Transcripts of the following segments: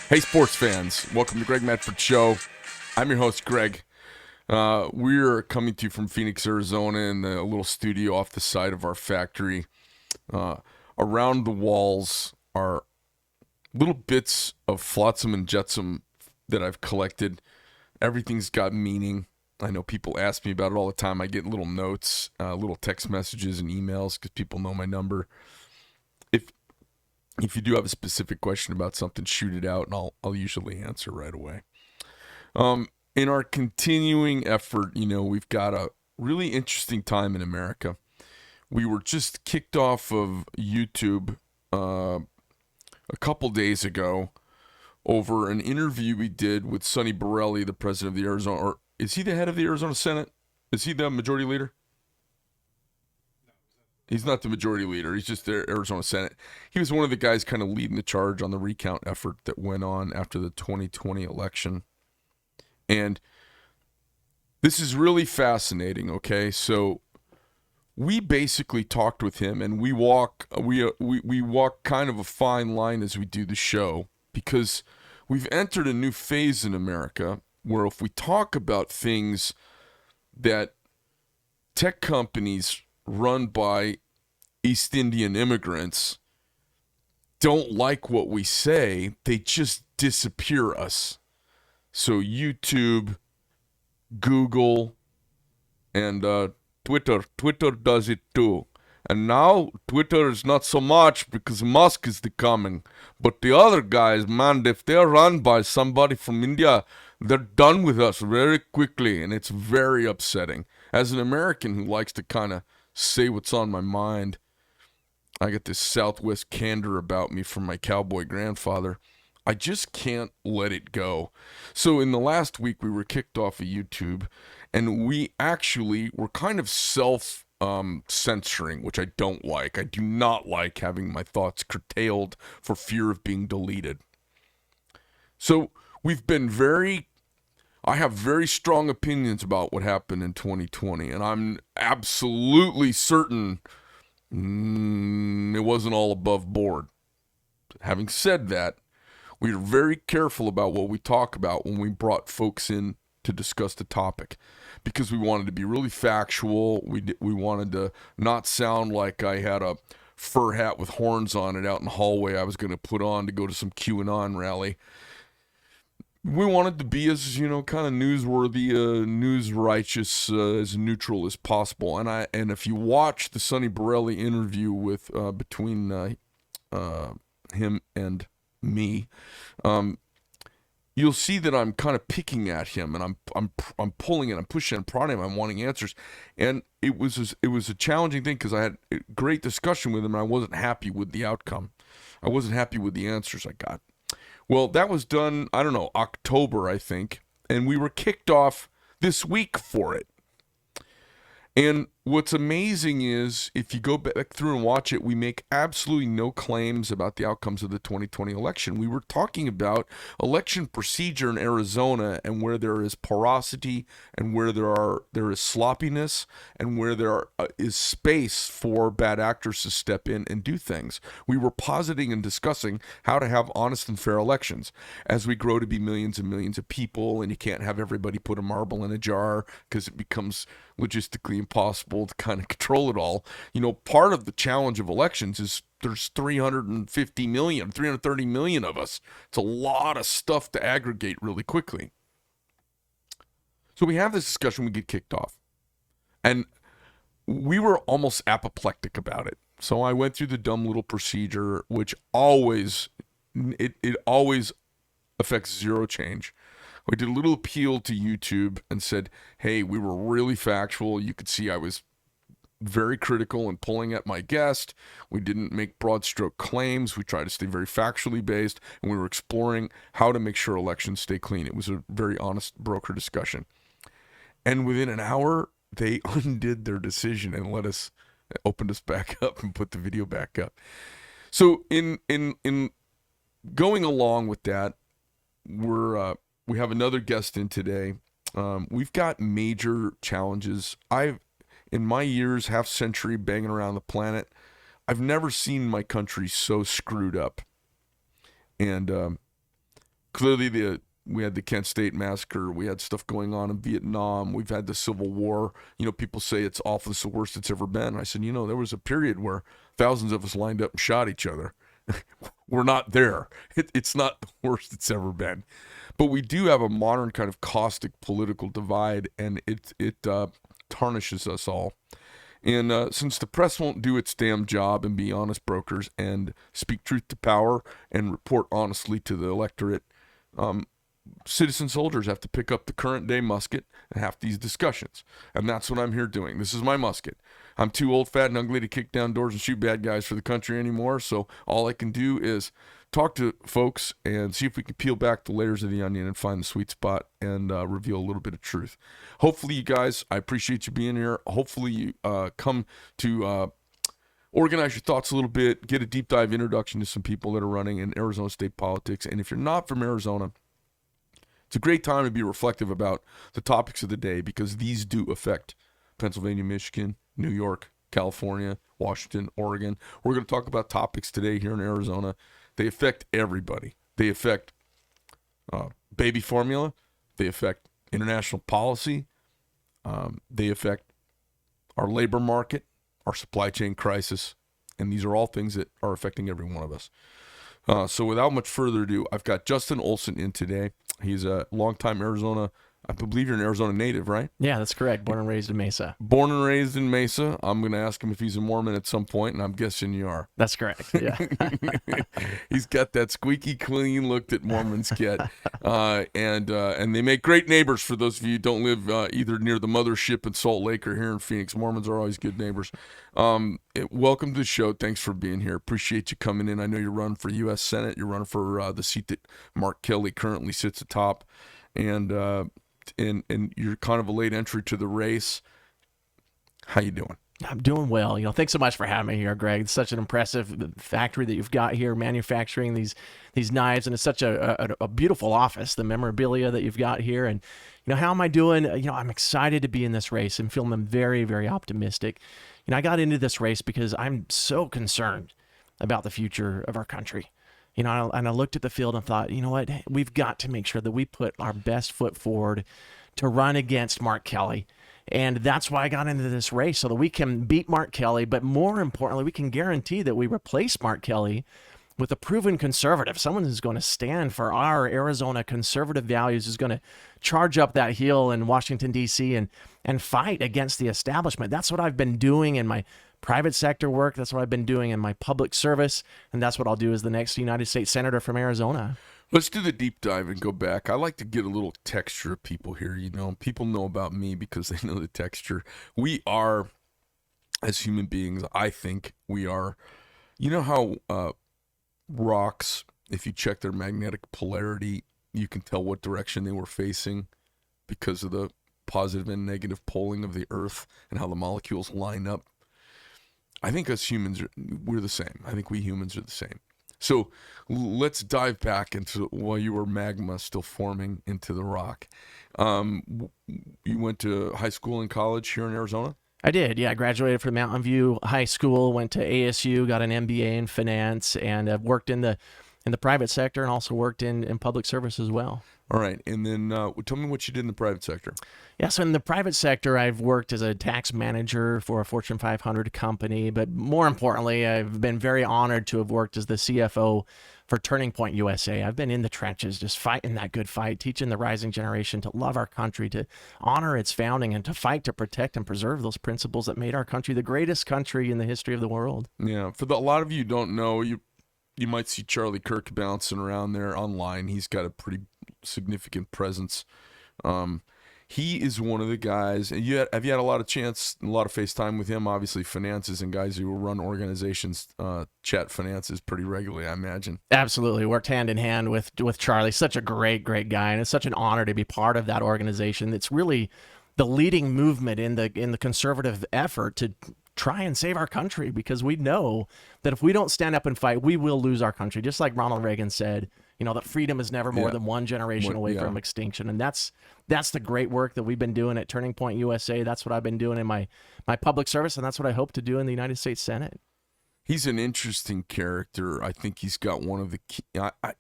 Hey, sports fans. Welcome to Greg Medford Show. I'm your host, Greg. We're coming to you from Phoenix, Arizona in the little studio off the side of our factory. Uh, Around the walls are little bits of flotsam and jetsam that I've collected. Everything's got meaning. I know people ask me about it all the time. I get little notes, little text messages and emails because people know my number. If if you do have a specific question about something, shoot it out, and I'll usually answer right away. In our continuing effort, we've got a really interesting time in America. We were just kicked off of YouTube a couple days ago over an interview we did with Sonny Borelli, the president of the Arizona, or is he the head of the Arizona Senate? Is he the majority leader? He's not the majority leader. He's just the Arizona Senate. He was one of the guys kind of leading the charge on the recount effort that went on after the 2020 election. And this is really fascinating, okay? So we basically talked with him, and we walk kind of a fine line as we do the show, because we've entered a new phase in America where if we talk about things that tech companies run by East Indian immigrants don't like what we say, they just disappear us. So YouTube, Google, and Twitter does it too. And now Twitter is not so much because Musk is coming. But the other guys, man, if they're run by somebody from India, they're done with us very quickly. And it's very upsetting. As an American who likes to kind of say what's on my mind, I get this Southwest candor about me from my cowboy grandfather. I just can't let it go. So in the last week, we were kicked off of YouTube, and we actually were kind of censoring, which I don't like. I do not like having my thoughts curtailed for fear of being deleted. So we've been I have very strong opinions about what happened in 2020, and I'm absolutely certain it wasn't all above board. Having said that, we are very careful about what we talk about when we brought folks in to discuss the topic, because we wanted to be really factual. We wanted to not sound like I had a fur hat with horns on it out in the hallway I was going to put on to go to some QAnon rally. We wanted to be as kind of newsworthy, news righteous, as neutral as possible. And if you watch the Sonny Borelli interview with between him and me, you'll see that I'm kind of picking at him, and I'm pulling and I'm pushing and prodding him. I'm wanting answers, and it was a challenging thing because I had a great discussion with him, and I wasn't happy with the outcome. I wasn't happy with the answers I got. Well, that was done, I don't know, October, I think, and we were kicked off this week for it. And what's amazing is if you go back through and watch it, we make absolutely no claims about the outcomes of the 2020 election. We were talking about election procedure in Arizona and where there is porosity and where there is sloppiness and where there is space for bad actors to step in and do things. We were positing and discussing how to have honest and fair elections as we grow to be millions and millions of people, and you can't have everybody put a marble in a jar because it becomes logistically impossible to kind of control it all. Part of the challenge of elections is there's 350 million, 330 million of us. It's a lot of stuff to aggregate really quickly. So we have this discussion, we get kicked off. And we were almost apoplectic about it. So I went through the dumb little procedure, which always affects zero change. I did a little appeal to YouTube and said, hey, we were really factual. You could see I was very critical and pulling at my guest. We didn't make broad stroke claims. We tried to stay very factually based, and we were exploring how to make sure elections stay clean. It was a very honest broker discussion. And within an hour, they undid their decision and opened us back up and put the video back up. So in going along with that, we have another guest in today. We've got major challenges. In my years, half century banging around the planet, I've never seen my country so screwed up. And clearly we had the Kent State massacre. We had stuff going on in Vietnam. We've had the Civil War. People say it's awful. It's the worst it's ever been. I said, there was a period where thousands of us lined up and shot each other. We're not there. It's not the worst it's ever been. But we do have a modern kind of caustic political divide, and it tarnishes us all. And since the press won't do its damn job and be honest brokers and speak truth to power and report honestly to the electorate, citizen soldiers have to pick up the current day musket and have these discussions. And that's what I'm here doing. This is my musket. I'm too old, fat, and ugly to kick down doors and shoot bad guys for the country anymore. So all I can do is talk to folks and see if we can peel back the layers of the onion and find the sweet spot and reveal a little bit of truth. Hopefully you guys, I appreciate you being here. Hopefully you come to organize your thoughts a little bit, get a deep dive introduction to some people that are running in Arizona state politics. And if you're not from Arizona, it's a great time to be reflective about the topics of the day, because these do affect Pennsylvania, Michigan, New York, California, Washington, Oregon. We're going to talk about topics today here in Arizona. They affect everybody. They affect baby formula. They affect international policy. They affect our labor market, our supply chain crisis. And these are all things that are affecting every one of us. So without much further ado, I've got Justin Olson in today. He's a longtime Arizona, I believe you're an Arizona native, right? Yeah, that's correct. Born and raised in Mesa. Born and raised in Mesa. I'm going to ask him if he's a Mormon at some point, and I'm guessing you are. That's correct, yeah. He's got that squeaky clean look that Mormons get. And they make great neighbors for those of you who don't live either near the mothership in Salt Lake or here in Phoenix. Mormons are always good neighbors. Welcome to the show. Thanks for being here. Appreciate you coming in. I know you're running for U.S. Senate. You're running for the seat that Mark Kelly currently sits atop. And you're kind of a late entry to the race. How you doing? I'm doing well. Thanks so much for having me here, Greg. It's such an impressive factory that you've got here, manufacturing these knives, and it's such a beautiful office, the memorabilia that you've got here. And how am I doing? I'm excited to be in this race and feeling very, very optimistic. I got into this race because I'm so concerned about the future of our country. And I looked at the field and thought, what? We've got to make sure that we put our best foot forward to run against Mark Kelly. And that's why I got into this race, so that we can beat Mark Kelly, but more importantly, we can guarantee that we replace Mark Kelly with a proven conservative, someone who's going to stand for our Arizona conservative values, who's going to charge up that hill in Washington, D.C. and fight against the establishment. That's what I've been doing in my private sector work. That's what I've been doing in my public service, and that's what I'll do as the next United States Senator from Arizona. Let's do the deep dive and go back. I like to get a little texture of people here. People know about me because they know the texture. We are, as human beings, I think we are, how rocks, if you check their magnetic polarity, you can tell what direction they were facing because of the positive and negative poling of the earth and how the molecules line up. I think us humans, we're the same. I think we humans are the same. So let's dive back into while you were magma still forming into the rock. You went to high school and college here in Arizona? I did, yeah. I graduated from Mountain View High School, went to ASU, got an MBA in finance, and worked in the private sector and also worked in public service as well. All right. And then tell me what you did in the private sector. Yeah, so in the private sector, I've worked as a tax manager for a Fortune 500 company, but more importantly, I've been very honored to have worked as the CFO for Turning Point USA. I've been in the trenches, just fighting that good fight, teaching the rising generation to love our country, to honor its founding, and to fight to protect and preserve those principles that made our country the greatest country in the history of the world. Yeah, for a lot of you who don't know, you might see Charlie Kirk bouncing around there online. He's got a pretty significant presence. He is one of the guys, and have you had a lot of FaceTime with him? Obviously, finances and guys who run organizations chat finances pretty regularly, I imagine. Absolutely. Worked hand in hand with Charlie. Such a great guy, and it's such an honor to be part of that organization. It's really the leading movement in the conservative effort to try and save our country, because we know that if we don't stand up and fight, we will lose our country. Just like Ronald Reagan said, that freedom is never more than one generation away from extinction. And that's the great work that we've been doing at Turning Point USA. That's what I've been doing in my public service, and that's what I hope to do in the United States Senate. He's an interesting character. I think he's got one of the key,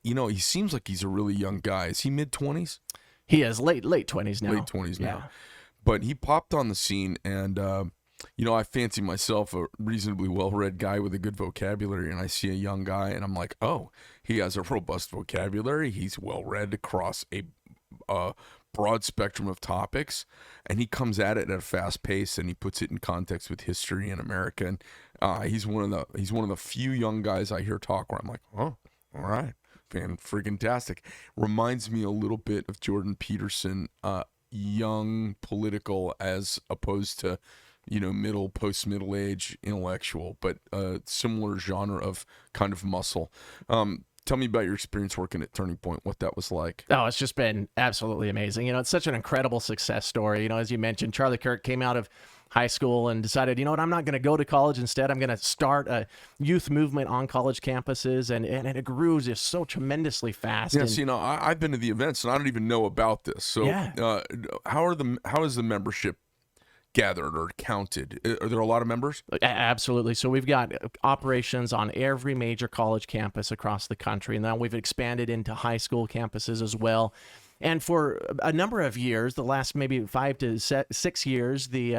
he seems like he's a really young guy. Is he mid-20s? He is late 20s now. Late 20s now. Yeah. But he popped on the scene, and I fancy myself a reasonably well-read guy with a good vocabulary, and I see a young guy, and I'm like, oh, he has a robust vocabulary. He's well-read across a broad spectrum of topics, and he comes at it at a fast pace, and he puts it in context with history in America. And he's one of the few young guys I hear talk where I'm like, oh, all right, fan-freaking-tastic. Reminds me a little bit of Jordan Peterson, young political as opposed to post-middle age intellectual, but similar genre of kind of muscle. Tell me about your experience working at Turning Point, what that was like. Oh, it's just been absolutely amazing. It's such an incredible success story. As you mentioned, Charlie Kirk came out of high school and decided, I'm not going to go to college. Instead, I'm going to start a youth movement on college campuses, and it grew just so tremendously fast. Yes, I've been to the events, and I don't even know about this. So, yeah. How is the membership gathered or counted? Are there a lot of members? Absolutely. So we've got operations on every major college campus across the country, and now we've expanded into high school campuses as well. And for a number of years, the last maybe 5 to 6 years, the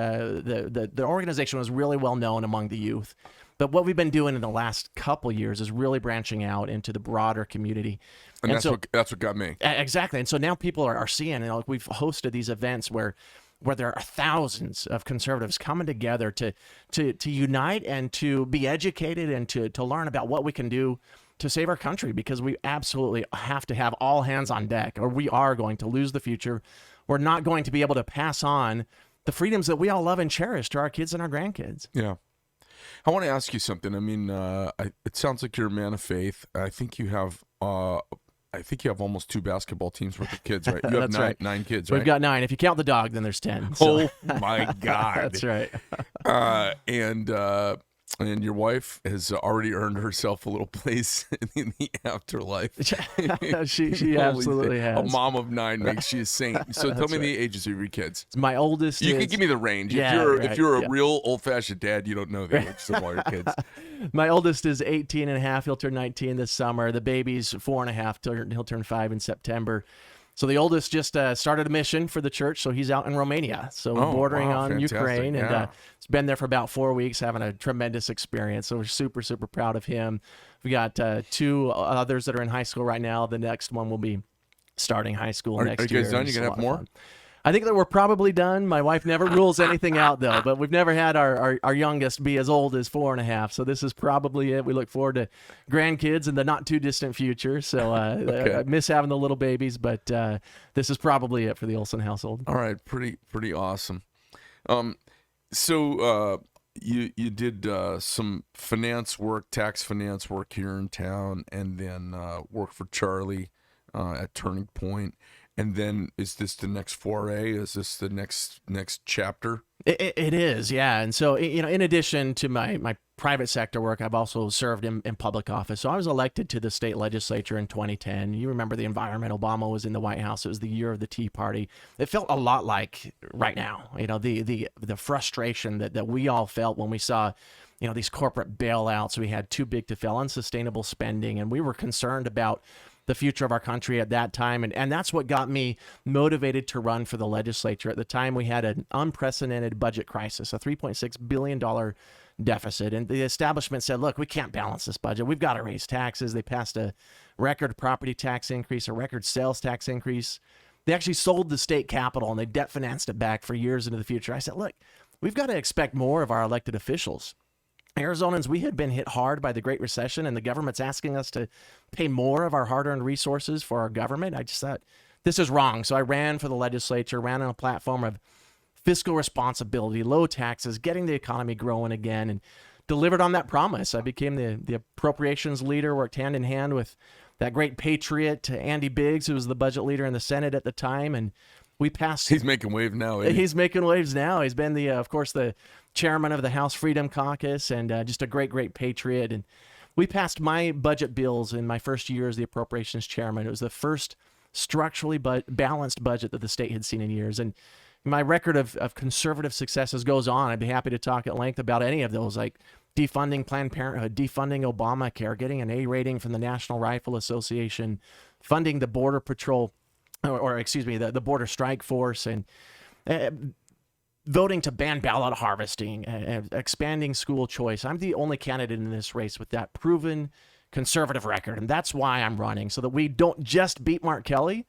organization was really well known among the youth. But what we've been doing in the last couple years is really branching out into the broader community. And that's what got me. Exactly. And so now people are seeing, we've hosted these events where there are thousands of conservatives coming together to unite and to be educated and to learn about what we can do to save our country, because we absolutely have to have all hands on deck, or we are going to lose the future. We're not going to be able to pass on the freedoms that we all love and cherish to our kids and our grandkids. Yeah. I want to ask you something. I mean, it sounds like you're a man of faith. I think you have almost 2 basketball teams worth of kids, right? You have That's nine kids, right? We've got 9. If you count the dog, then there's 10. So. Oh my God. That's right. And your wife has already earned herself a little place in the afterlife. she absolutely has. A mom of 9 makes you a saint. So tell me the ages of your kids. My oldest You can give me the range. If you're a real old-fashioned dad, you don't know the ages of all your kids. My oldest is 18 and a half. He'll turn 19 this summer. The baby's 4 and a half. He'll turn 5 in September. So the oldest just started a mission for the church, so he's out in Romania, bordering on fantastic. Ukraine, and Yeah. he's been there for about 4 weeks, having a tremendous experience. So we're super, super proud of him. We got 2 others that are in high school right now. The next one will be starting high school next year. Are you guys done? You It's gonna a have lot of more? fun. I think that we're probably done. My wife never rules anything out, though, but we've never had our youngest be as old as 4 and a half. So this is probably it. We look forward to grandkids in the not too distant future. So Okay. I miss having the little babies, but this is probably it for the Olson household. All right, pretty awesome. So you did some finance work, tax finance work here in town, and then work for Charlie at Turning Point. And then, is this the next foray? Is this the next chapter? It is, yeah. And so, in addition to my private sector work, I've also served in public office. So I was elected to the state legislature in 2010. You remember the environment. Obama was in the White House. It was the year of the Tea Party. It felt a lot like right now, the frustration that we all felt when we saw, these corporate bailouts. We had too big to fail, unsustainable spending, and we were concerned about the future of our country at that time. And that's what got me motivated to run for the legislature. At the time, we had an unprecedented budget crisis, a $3.6 billion deficit. And the establishment said, look, we can't balance this budget. We've got to raise taxes. They passed a record property tax increase, a record sales tax increase. They actually sold the state capitol and they debt financed it back for years into the future. I said, look, we've got to expect more of our elected officials. Arizonans, we had been hit hard by the Great Recession, and the government's asking us to pay more of our hard-earned resources for our government. I just thought, this is wrong. So I ran for the legislature, ran on a platform of fiscal responsibility, low taxes, getting the economy growing again, and delivered on that promise. I became the appropriations leader, worked hand in hand with that great patriot, Andy Biggs, who was the budget leader in the Senate at the time, and we passed. He's making waves now. Isn't he? He's making waves now. He's been of course, the chairman of the House Freedom Caucus, and just a great patriot. And we passed my budget bills in my first year as the appropriations chairman. It was the first structurally balanced budget that the state had seen in years. And my record of conservative successes goes on. I'd be happy to talk at length about any of those, like defunding Planned Parenthood, defunding Obamacare, getting an A rating from the National Rifle Association, funding the Border Patrol, or excuse me, the Border Strike Force, and voting to ban ballot harvesting, expanding school choice. I'm the only candidate in this race with that proven conservative record, and that's why I'm running, so that we don't just beat Mark Kelly,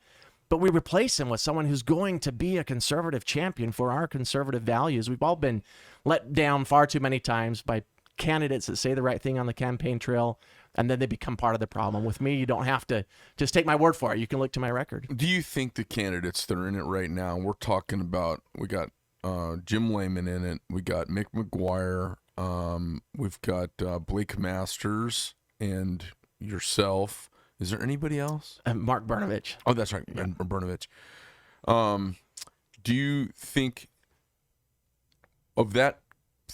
but we replace him with someone who's going to be a conservative champion for our conservative values. We've all been let down far too many times by candidates that say the right thing on the campaign trail, and then they become part of the problem. With me, you don't have to just take my word for it. You can look to my record. Do you think the candidates that are in it right now, we're talking about, we got Jim Lehman in it, we got Mick McGuire, we've got Blake Masters and yourself. Is there anybody else? Mark Brnovich. Oh, that's right, yeah. Brnovich. Do you think of that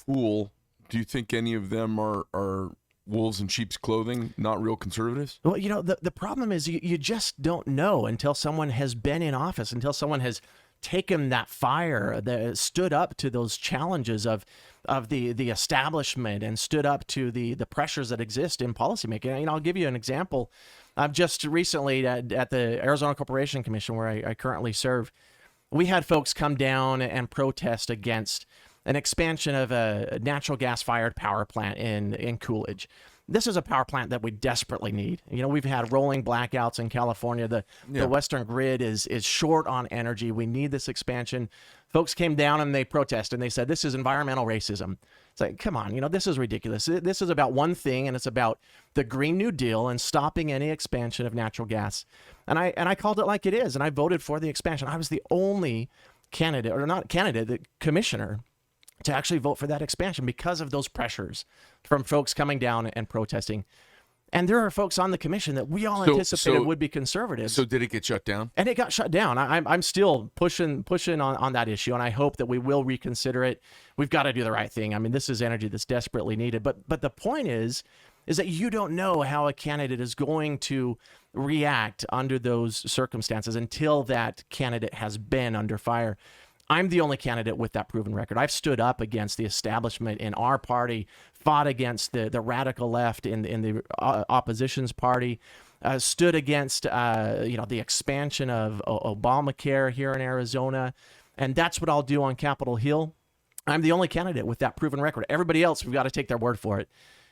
pool, do you think any of them are wolves in sheep's clothing, not real conservatives? Well, the problem is you just don't know until someone has been in office, until someone has taken that fire, that stood up to those challenges of the establishment and stood up to the pressures that exist in policymaking. I'll give you an example. Just recently at the Arizona Corporation Commission, where I currently serve, we had folks come down and protest against an expansion of a natural gas-fired power plant in Coolidge. This is a power plant that we desperately need. We've had rolling blackouts in California. The Western grid is short on energy. We need this expansion. Folks came down and they protested, and they said, this is environmental racism. It's like, come on, this is ridiculous. This is about one thing, and it's about the Green New Deal and stopping any expansion of natural gas. And I called it like it is, and I voted for the expansion. I was the only candidate, or not candidate, the commissioner, to actually vote for that expansion because of those pressures from folks coming down and protesting. And there are folks on the commission that we all anticipated would be conservatives. So did it get shut down? And it got shut down. I'm still pushing on that issue, and I hope that we will reconsider it. We've got to do the right thing. I mean, this is energy that's desperately needed. But the point is that you don't know how a candidate is going to react under those circumstances until that candidate has been under fire. I'm the only candidate with that proven record. I've stood up against the establishment in our party, fought against the radical left in the opposition's party, stood against the expansion of Obamacare here in Arizona, and that's what I'll do on Capitol Hill. I'm the only candidate with that proven record. Everybody else, we've got to take their word for it.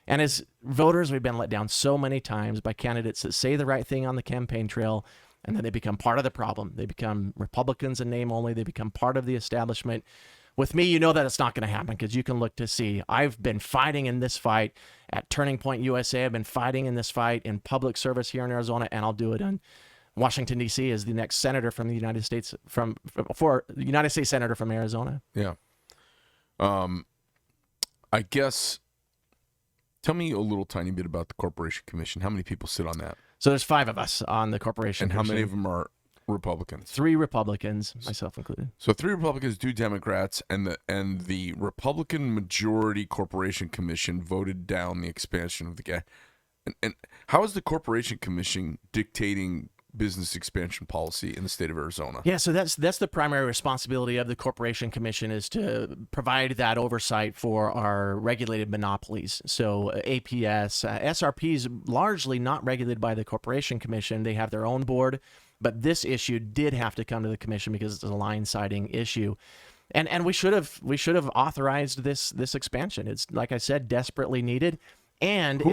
And as voters, we've been let down so many times by candidates that say the right thing on the campaign trail, and then they become part of the problem. They become Republicans in name only. They become part of the establishment. With me, that it's not going to happen, because you can look to see. I've been fighting in this fight at Turning Point USA. I've been fighting in this fight in public service here in Arizona, and I'll do it in Washington, D.C. as the next senator from the United States, for the United States Senator from Arizona. Yeah. I guess, tell me a little tiny bit about the Corporation Commission. How many people sit on that? So there's 5 of us on the Corporation Commission. And how many Commission. of them are Republicans? 3 Republicans, myself included. So 3 Republicans, 2 Democrats, and the Republican majority Corporation Commission voted down the expansion of the gas. And how is the Corporation Commission dictating business expansion policy in the state of Arizona? Yeah, so that's the primary responsibility of the Corporation Commission, is to provide that oversight for our regulated monopolies. So APS, SRP is largely not regulated by the Corporation Commission. They have their own board, but this issue did have to come to the commission because it's a line siding issue. And we should have authorized this expansion. It's, like I said, desperately needed. And who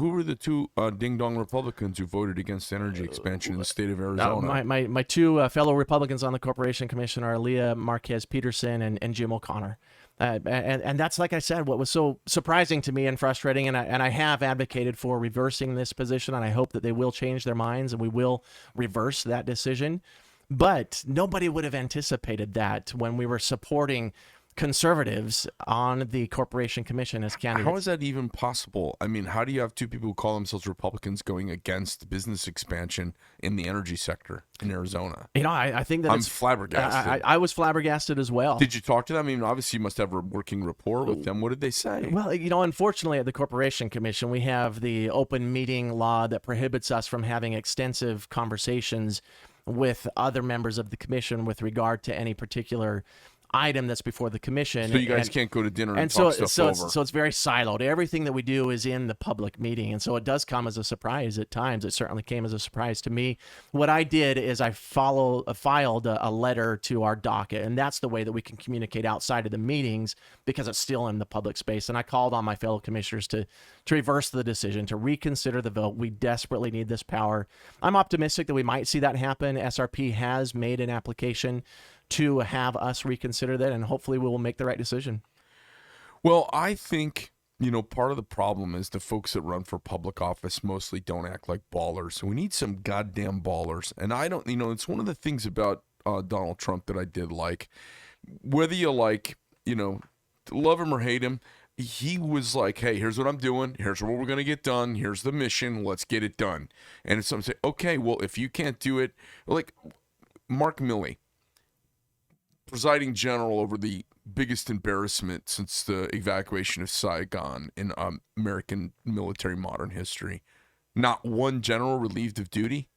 were the 2 ding dong Republicans who voted against energy expansion in the state of Arizona? My 2 fellow Republicans on the Corporation Commission are Leah Marquez Peterson and Jim O'Connor. And that's, like I said, what was so surprising to me and frustrating. And I have advocated for reversing this position, and I hope that they will change their minds and we will reverse that decision. But nobody would have anticipated that when we were supporting conservatives on the Corporation Commission as candidates. How is that even possible? I mean, how do you have 2 people who call themselves Republicans going against business expansion in the energy sector in Arizona? I think that I'm flabbergasted. I was flabbergasted as well. Did you talk to them? I mean, obviously you must have a working rapport with them. What did they say? Well, unfortunately at the Corporation Commission, we have the open meeting law that prohibits us from having extensive conversations with other members of the commission with regard to any particular item that's before the commission. So you guys can't go to dinner and so talk stuff over. So it's very siloed. Everything that we do is in the public meeting, and so it does come as a surprise at times. It certainly came as a surprise to me. What I did is I filed a letter to our docket, and that's the way that we can communicate outside of the meetings because it's still in the public space. And I called on my fellow commissioners to reverse the decision, to reconsider the vote. We desperately need this power. I'm optimistic that we might see that happen. SRP has made an application to have us reconsider that, and hopefully we will make the right decision. Well, I think, part of the problem is the folks that run for public office mostly don't act like ballers. So we need some goddamn ballers. And I don't, it's one of the things about Donald Trump that I did like. Whether you love him or hate him, he was like, hey, here's what I'm doing. Here's what we're going to get done. Here's the mission. Let's get it done. And if someone say, okay, well, if you can't do it, like Mark Milley, presiding general over the biggest embarrassment since the evacuation of Saigon in American military modern history. Not one general relieved of duty.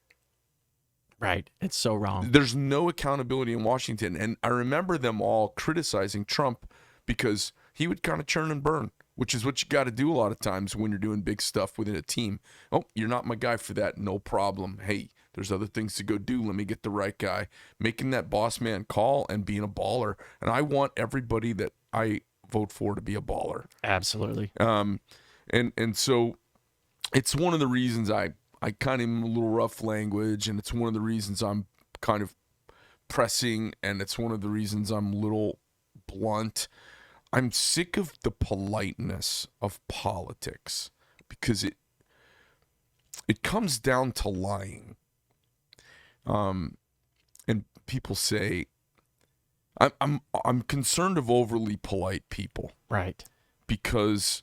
Right. It's so wrong. There's no accountability in Washington. And I remember them all criticizing Trump because he would kind of churn and burn, which is what you got to do a lot of times when you're doing big stuff within a team. Oh, you're not my guy for that. No problem. Hey, there's other things to go do. Let me get the right guy. Making that boss man call and being a baller. And I want everybody that I vote for to be a baller. Absolutely. And so it's one of the reasons I kind of am a little rough language, and it's one of the reasons I'm kind of pressing, and it's one of the reasons I'm a little blunt. I'm sick of the politeness of politics because it comes down to lying. And people say, I'm concerned of overly polite people. Right. Because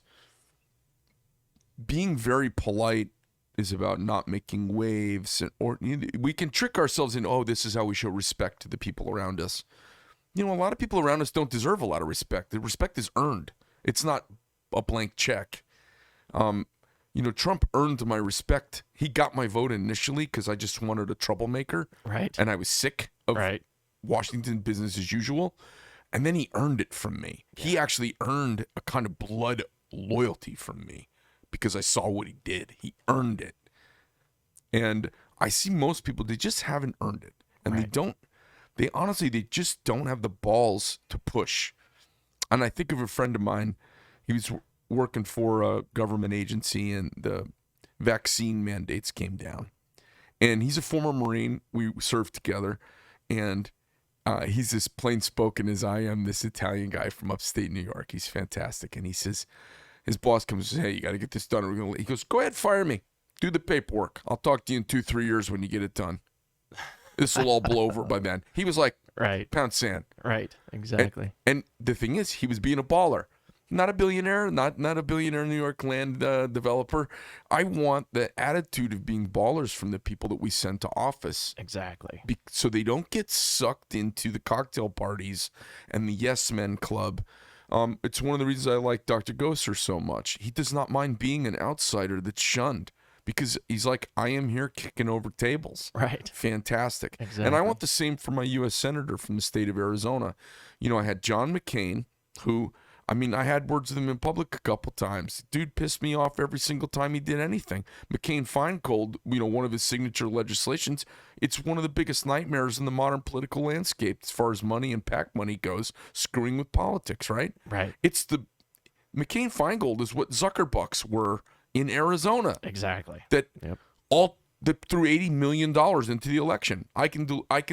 being very polite is about not making waves, or we can trick ourselves in, this is how we show respect to the people around us. A lot of people around us don't deserve a lot of respect. The respect is earned. It's not a blank check. Trump earned my respect. He got my vote initially because I just wanted a troublemaker. Right. And I was sick of Washington business as usual. And then he earned it from me. Yeah. He actually earned a kind of blood loyalty from me because I saw what he did. He earned it. And I see most people, they just haven't earned it. And they honestly just don't have the balls to push. And I think of a friend of mine, he was working for a government agency and the vaccine mandates came down. And he's a former Marine. We served together. And he's as plain spoken as I am, this Italian guy from upstate New York. He's fantastic. And he says, his boss comes and says, hey, you got to get this done. He goes, go ahead, fire me. Do the paperwork. I'll talk to you in 2-3 years when you get it done. This will all blow over by then. He was like, pound sand. Right, exactly. And the thing is, he was being a baller. Not a billionaire, not a billionaire New York land developer. I want the attitude of being ballers from the people that we send to office. Exactly. So they don't get sucked into the cocktail parties and the yes men club. It's one of the reasons I like Dr. Gosser so much. He does not mind being an outsider that's shunned because he's like, I am here kicking over tables. Right. Fantastic. Exactly. And I want the same for my U.S. Senator from the state of Arizona. I had John McCain, who... I had words with him in public a couple times. Dude pissed me off every single time he did anything. McCain-Feingold, one of his signature legislations, it's one of the biggest nightmares in the modern political landscape as far as money and PAC money goes, screwing with politics, right? Right. McCain-Feingold is what Zuckerbucks were in Arizona. Exactly. That threw $80 million into the election. I can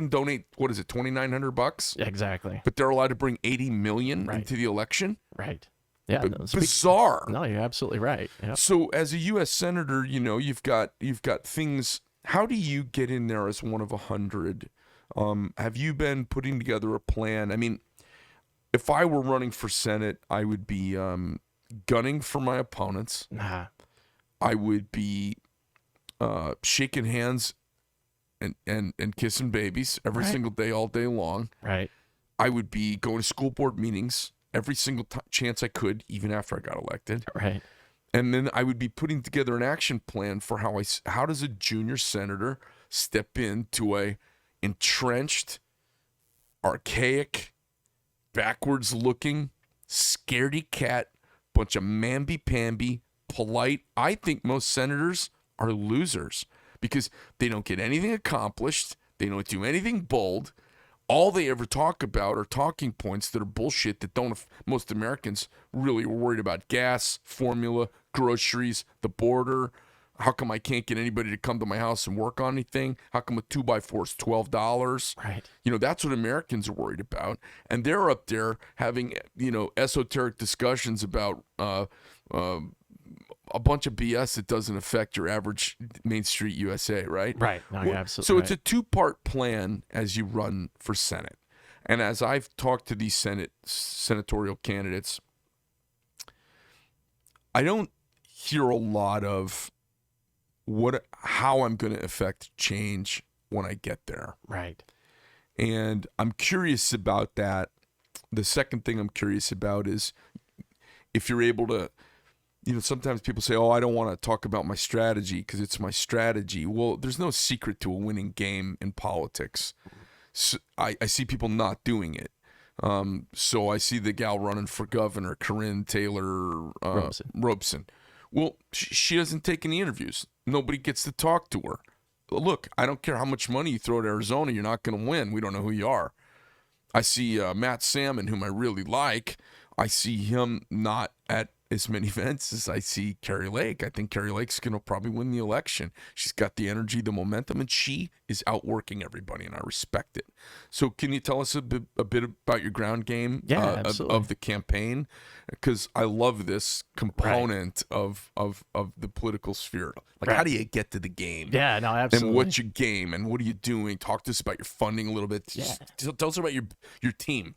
donate, what is it, $2,900? Exactly. But they're allowed to bring $80 million into the election? Right. Yeah. Bizarre. No, you're absolutely right. Yep. So as a U.S. Senator, you've got things. How do you get in there as one of 100? Have you been putting together a plan? If I were running for Senate, I would be gunning for my opponents. I would be shaking hands and kissing babies every single day, all day long. Right. I would be going to school board meetings every single chance I could, even after I got elected. Right. And then I would be putting together an action plan for how does a junior senator step into a entrenched, archaic, backwards looking, scaredy cat, bunch of mamby-pamby, polite. I think most senators are losers because they don't get anything accomplished. They don't do anything bold. All they ever talk about are talking points that are bullshit that don't. Most Americans really are worried about gas, formula, groceries, the border. How come I can't get anybody to come to my house and work on anything? How come a 2x4 is $12? Right. That's what Americans are worried about. And they're up there having, esoteric discussions about a bunch of BS that doesn't affect your average Main Street USA, right? Right. No, you're absolutely So right. it's a two-part plan as you run for Senate. And as I've talked to these senatorial candidates, I don't hear a lot of how I'm going to affect change when I get there. Right. And I'm curious about that. The second thing I'm curious about is if you're able to, sometimes people say, I don't want to talk about my strategy because it's my strategy. Well, there's no secret to a winning game in politics. So I see people not doing it. So I see the gal running for governor, Corinne Taylor Robeson. Well, she doesn't take any interviews. Nobody gets to talk to her. Look, I don't care how much money you throw at Arizona, you're not going to win. We don't know who you are. I see Matt Salmon, whom I really like. I see him not at as many events as I see Carrie Lake. I think Carrie Lake's going to probably win the election. She's got the energy, the momentum, and she is outworking everybody, and I respect it. So can you tell us a bit about your ground game of the campaign? Because I love this component of the political sphere. How do you get to the game? Yeah, no, absolutely. And what's your game, and what are you doing? Talk to us about your funding a little bit. Yeah. Tell us about your team.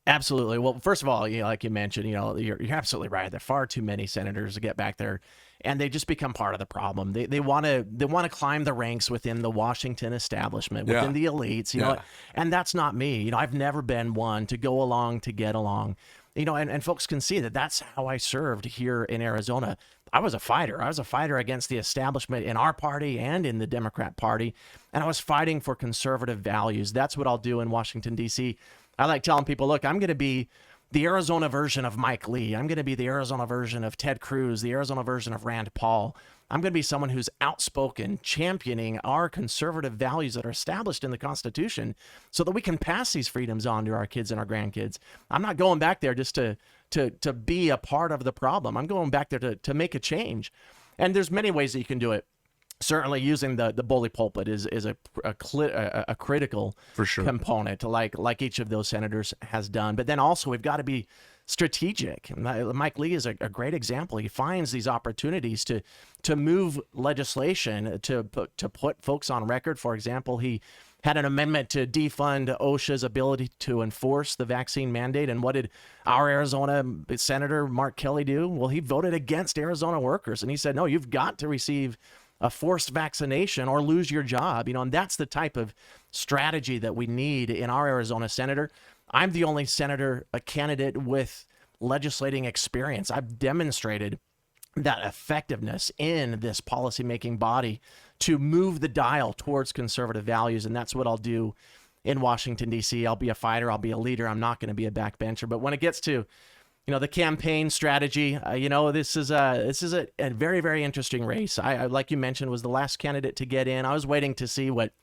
Absolutely. Well, first of all, like you mentioned, you're absolutely right. There are far too many senators to get back there, and they just become part of the problem. They want to climb the ranks within the Washington establishment, within the elites, you know, and that's not me. I've never been one to go along to get along. And folks can see that that's how I served here in Arizona. I was a fighter. I was a fighter against the establishment in our party and in the Democrat Party, and I was fighting for conservative values. That's what I'll do in Washington, D.C. I like telling people, look, I'm going to be the Arizona version of Mike Lee. I'm going to be the Arizona version of Ted Cruz, the Arizona version of Rand Paul. I'm going to be someone who's outspoken, championing our conservative values that are established in the Constitution so that we can pass these freedoms on to our kids and our grandkids. I'm not going back there just to be a part of the problem. I'm going back there to make a change. And there's many ways that you can do it. Certainly using the bully pulpit is a critical for sure component, like each of those senators has done. But then also we've got to be strategic. Mike Lee is a great example. He finds these opportunities to move legislation to put folks on record. For example, he had an amendment to defund OSHA's ability to enforce the vaccine mandate. And what did our Arizona Senator Mark Kelly do? Well, he voted against Arizona workers, and he said, no, you've got to receive a forced vaccination or lose your job. And that's the type of strategy that we need in our Arizona senator. I'm the only senator, a candidate with legislating experience. I've demonstrated that effectiveness in this policymaking body to move the dial towards conservative values. And that's what I'll do in Washington, D.C. I'll be a fighter. I'll be a leader. I'm not going to be a backbencher. But when it gets to the campaign strategy, this is a very, very interesting race. I like you mentioned, was the last candidate to get in. I was waiting to see what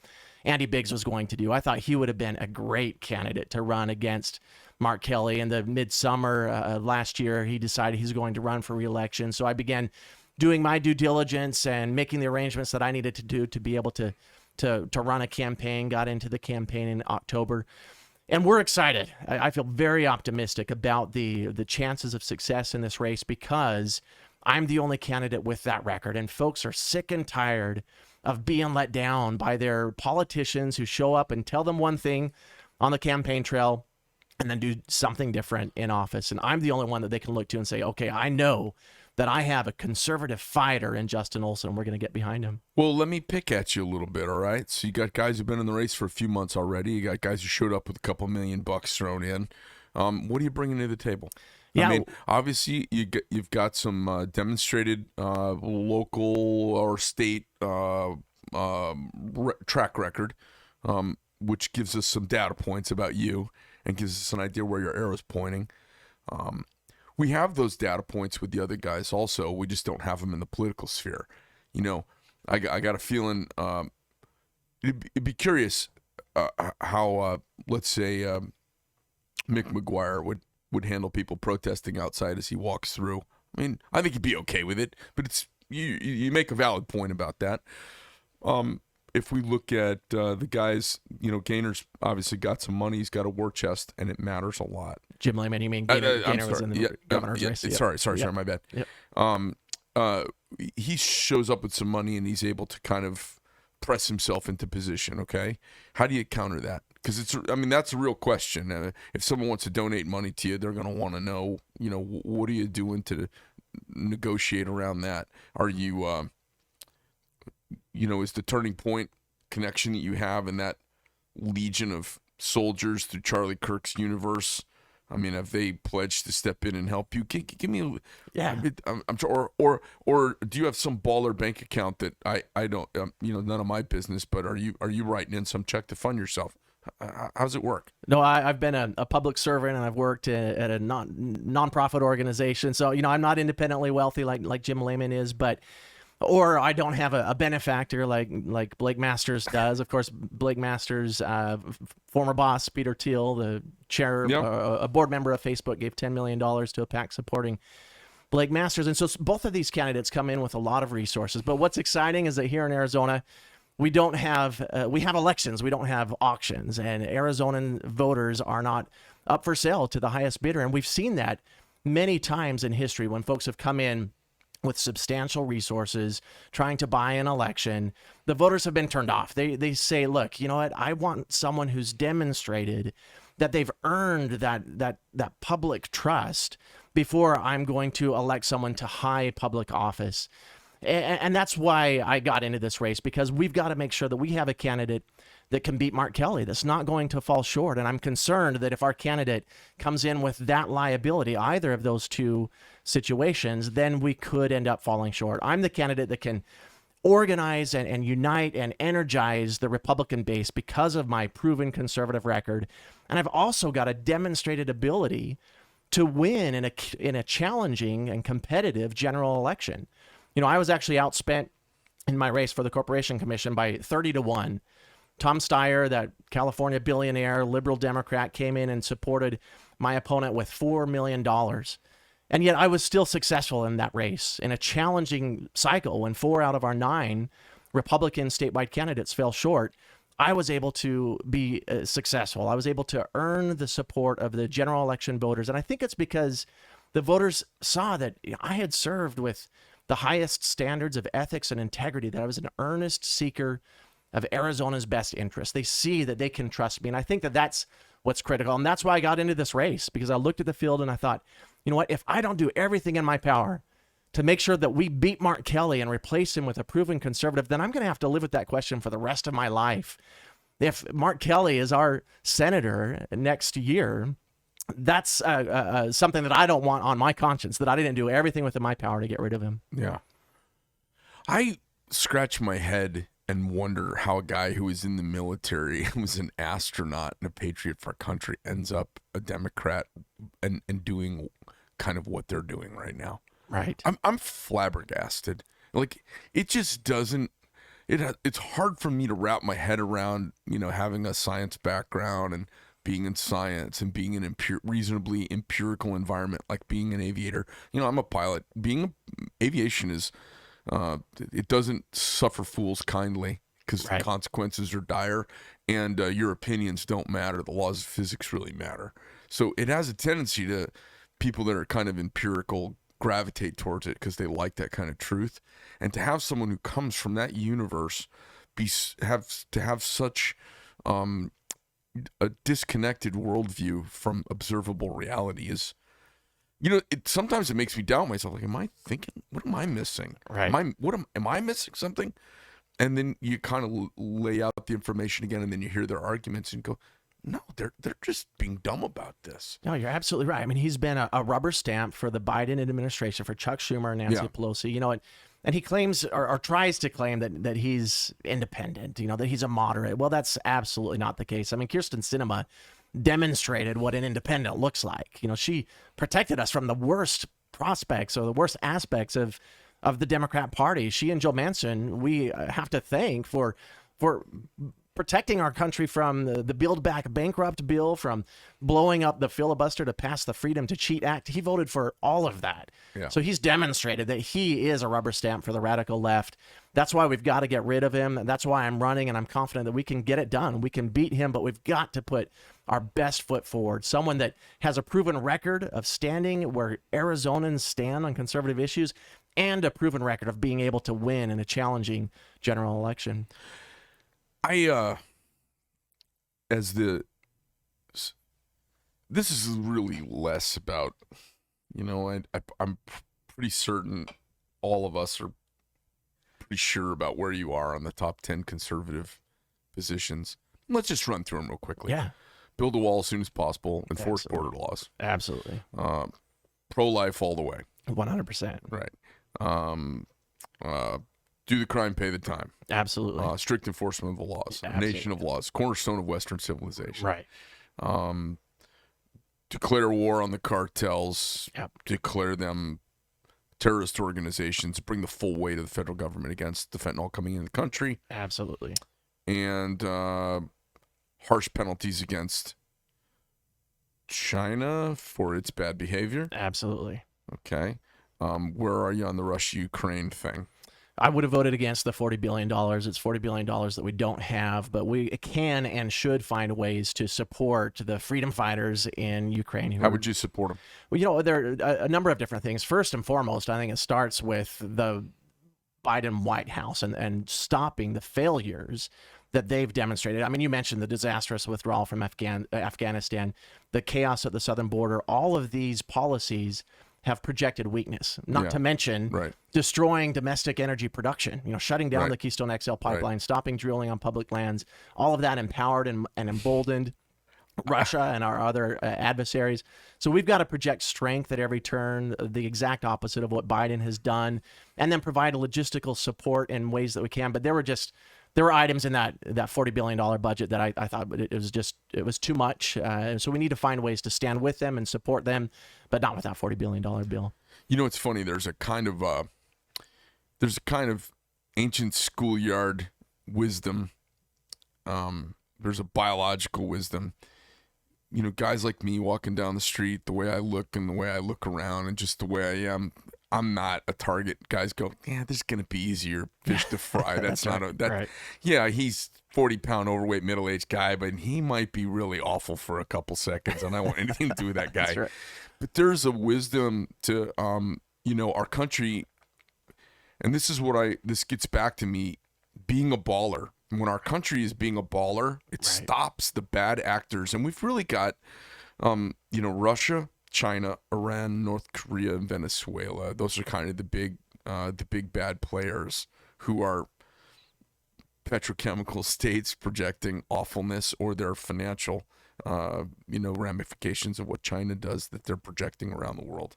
Andy Biggs was going to do. I thought he would have been a great candidate to run against Mark Kelly. In the midsummer last year, he decided he's going to run for re-election. So I began doing my due diligence and making the arrangements that I needed to do to be able to run a campaign. Got into the campaign in October. And we're excited. I feel very optimistic about the chances of success in this race because I'm the only candidate with that record. And folks are sick and tired of being let down by their politicians who show up and tell them one thing on the campaign trail and then do something different in office. And I'm the only one that they can look to and say, okay, I know that I have a conservative fighter in Justin Olson. We're going to get behind him. Well, let me pick at you a little bit, all right? So you got guys who've been in the race for a few months already. You got guys who showed up with a couple $1 million thrown in. What are you bringing to the table? Yeah. I mean, obviously, you've got some demonstrated local or state track record, which gives us some data points about you. and gives us an idea where your arrow's pointing. We have those data points with the other guys also. We just don't have them in the political sphere. You know, I got a feeling it'd be curious how, let's say, Mick McGuire would handle people protesting outside as he walks through. I mean, I think he'd be okay with it, but it's you make a valid point about that. If we look at the guys, you know, Gaynor's obviously got some money. He's got a war chest, and it matters a lot. Jim Lehman, you mean Gaynor was in the governor's race? Sorry, my bad. Yep. He shows up with some money, and he's able to kind of press himself into position. Okay, how do you counter that? Because that's a real question. If someone wants to donate money to you, they're going to want to know, you know, what are you doing to negotiate around that? Are you, you know, is the Turning Point connection that you have in that legion of soldiers through Charlie Kirk's universe? I mean, have they pledged to step in and help you? Give me I'm sure, or do you have some baller bank account that I don't, you know, none of my business, but are you writing in some check to fund yourself? How's it work? No, I've been a public servant, and I've worked at a nonprofit organization. So, you know, I'm not independently wealthy like Jim Lehman is, or I don't have a benefactor like Blake Masters does. Of course, Blake Masters, former boss Peter Thiel, the chair, a board member of Facebook, gave $10 million to a PAC supporting Blake Masters. And so both of these candidates come in with a lot of resources. But what's exciting is that here in Arizona, we don't have we have elections. We don't have auctions, and Arizonan voters are not up for sale to the highest bidder. And we've seen that many times in history when folks have come in with substantial resources trying to buy an election. The voters have been turned off. They say, look, you know what? I want someone who's demonstrated that they've earned that public trust before I'm going to elect someone to high public office. And that's why I got into this race, because we've got to make sure that we have a candidate that can beat Mark Kelly, that's not going to fall short. And I'm concerned that if our candidate comes in with that liability, either of those two situations, then we could end up falling short. I'm the candidate that can organize and unite and energize the Republican base because of my proven conservative record. And I've also got a demonstrated ability to win in a challenging and competitive general election. You know, I was actually outspent in my race for the Corporation Commission by 30-1. Tom Steyer, that California billionaire, liberal Democrat, came in and supported my opponent with $4 million. And yet I was still successful in that race in a challenging cycle when 4 out of our 9 Republican statewide candidates fell short. I was able to be successful. I was able to earn the support of the general election voters. And I think it's because the voters saw that I had served with the highest standards of ethics and integrity, that I was an earnest seeker of Arizona's best interest. They see that they can trust me. And I think that that's what's critical. And that's why I got into this race, because I looked at the field and I thought, you know what, if I don't do everything in my power to make sure that we beat Mark Kelly and replace him with a proven conservative, then I'm going to have to live with that question for the rest of my life. If Mark Kelly is our senator next year, that's something that I don't want on my conscience, that I didn't do everything within my power to get rid of him. Yeah. I scratch my head and wonder how a guy who was in the military, who was an astronaut and a patriot for our country, ends up a Democrat and doing kind of what they're doing right now. Right. I'm flabbergasted. Like, it just doesn't, it's hard for me to wrap my head around, you know, having a science background and being in science and being in a reasonably empirical environment, like being an aviator. You know, I'm a pilot. Aviation is, it doesn't suffer fools kindly, because the consequences are dire, and your opinions don't matter. The laws of physics really matter. So it has a tendency to people that are kind of empirical gravitate towards it because they like that kind of truth. And to have someone who comes from that universe have such a disconnected worldview from observable reality is, you know, sometimes it makes me doubt myself. Like, am I thinking? What am I missing? Right. Am I missing something? And then you kind of lay out the information again, and then you hear their arguments and go, no, they're just being dumb about this. No, you're absolutely right. I mean, he's been a rubber stamp for the Biden administration, for Chuck Schumer and Nancy Pelosi. You know, and he claims or tries to claim that he's independent. You know, that he's a moderate. Well, that's absolutely not the case. I mean, Kirsten Sinema demonstrated what an independent looks like. She protected us from the worst prospects or the worst aspects of the Democrat Party. She and Joe Manchin, we have to thank for protecting our country from the Build Back Bankrupt bill, from blowing up the filibuster to pass the Freedom to Cheat Act. He voted for all of that. Yeah. So he's demonstrated that he is a rubber stamp for the radical left. That's why we've got to get rid of him. That's why I'm running, and I'm confident that we can get it done. We can beat him, but we've got to put our best foot forward. Someone that has a proven record of standing where Arizonans stand on conservative issues, and a proven record of being able to win in a challenging general election. This is really less about, I'm pretty certain all of us are pretty sure about where you are on the top 10 conservative positions. Let's just run through them real quickly. Yeah. Build a wall as soon as possible. Enforce Absolutely. border laws. Absolutely. Pro-life all the way. 100%. Right. Do the crime, pay the time. Absolutely. Strict enforcement of the laws. Absolutely. Nation of laws. Cornerstone of Western civilization. Right. Declare war on the cartels. Yep. Declare them terrorist organizations. Bring the full weight of the federal government against the fentanyl coming in the country. Absolutely. And harsh penalties against China for its bad behavior. Absolutely. Okay. Where are you on the Russia-Ukraine thing? I would have voted against the $40 billion. It's $40 billion that we don't have, but we can and should find ways to support the freedom fighters in Ukraine. How would you support them? Well, there are a number of different things. First and foremost, I think it starts with the Biden White House and stopping the failures that they've demonstrated. I mean, you mentioned the disastrous withdrawal from Afghanistan, the chaos at the southern border. All of these policies have projected weakness, not to mention destroying domestic energy production, shutting down the Keystone XL pipeline, stopping drilling on public lands. All of that empowered and emboldened Russia and our other adversaries. So we've got to project strength at every turn, the exact opposite of what Biden has done, and then provide logistical support in ways that we can. But there were items in that $40 billion budget that I thought it was too much. So we need to find ways to stand with them and support them, but not with that $40 billion bill. It's funny. There's a kind of ancient schoolyard wisdom. There's a biological wisdom. Guys like me walking down the street, the way I look and the way I look around and just the way I am, I'm not a target. Guys go, yeah, this is going to be easier fish to fry. That's not right. Yeah, he's 40-pound overweight middle-aged guy, but he might be really awful for a couple seconds, and I don't want anything to do with that guy. That's right. But there's a wisdom to, our country, and this gets back to me being a baller. When our country is being a baller, it stops the bad actors. And we've really got, Russia, China, Iran, North Korea, and Venezuela. Those are kind of the big bad players who are petrochemical states projecting awfulness, or their financial, ramifications of what China does that they're projecting around the world.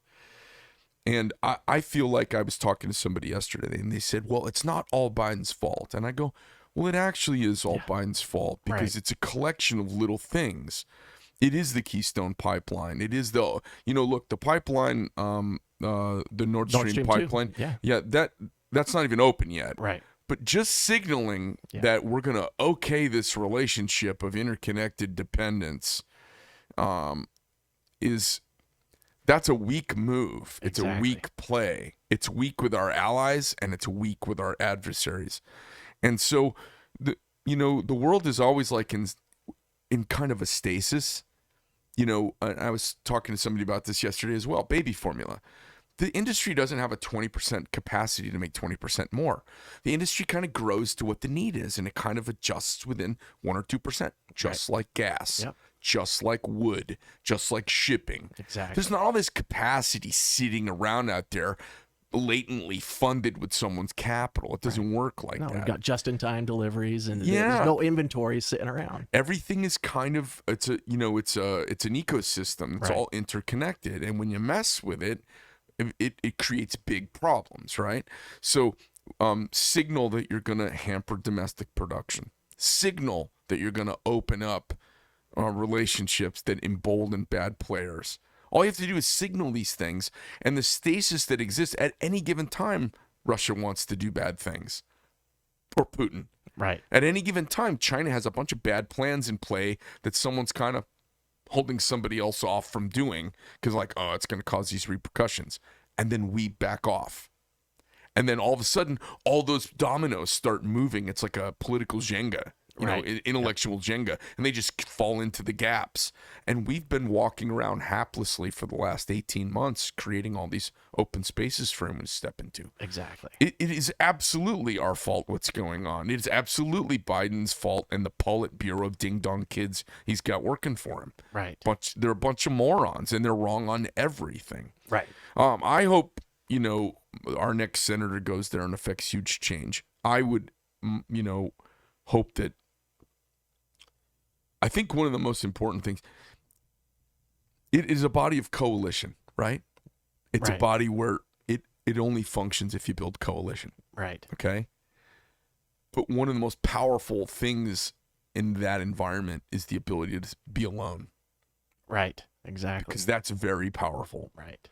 And I feel like I was talking to somebody yesterday, and they said, well, it's not all Biden's fault. And I go, well, it actually is all Biden's fault, because it's a collection of little things. It is the Keystone Pipeline. It is the, the pipeline, the Nord Stream pipeline. 2. Yeah, that's not even open yet. Right. But just signaling that we're going to okay this relationship of interconnected dependence that's a weak move. It's a weak play. It's weak with our allies, and it's weak with our adversaries. And so, the world is always like in kind of a stasis. I was talking to somebody about this yesterday as well. Baby formula. The industry doesn't have a 20% capacity to make 20% more. The industry kind of grows to what the need is, and it kind of adjusts within 1 or 2%, just like gas, just like wood, just like shipping. Exactly. There's not all this capacity sitting around out there latently funded with someone's capital. It doesn't work like that. We've got just-in-time deliveries, and there's no inventory sitting around. Everything is kind of it's an ecosystem. It's all interconnected, and when you mess with it, it creates big problems, right? So signal that you're going to hamper domestic production. Signal that you're going to open up relationships that embolden bad players. All you have to do is signal these things, and the stasis that exists at any given time, Russia wants to do bad things. Or Putin. Right. At any given time, China has a bunch of bad plans in play that someone's kind of holding somebody else off from doing because, like, oh, it's going to cause these repercussions. And then we back off. And then all of a sudden, all those dominoes start moving. It's like a political Jenga. Intellectual Jenga, and they just fall into the gaps. And we've been walking around haplessly for the last 18 months, creating all these open spaces for him to step into. Exactly. It is absolutely our fault what's going on. It is absolutely Biden's fault and the Politburo ding-dong kids he's got working for him. Right. But they're a bunch of morons, and they're wrong on everything. Right. I hope, our next senator goes there and affects huge change. I would, hope that. I think one of the most important things, it is a body of coalition, right? It's a body where it only functions if you build coalition. Right. Okay? But one of the most powerful things in that environment is the ability to be alone. Right. Exactly. Because that's very powerful. Right.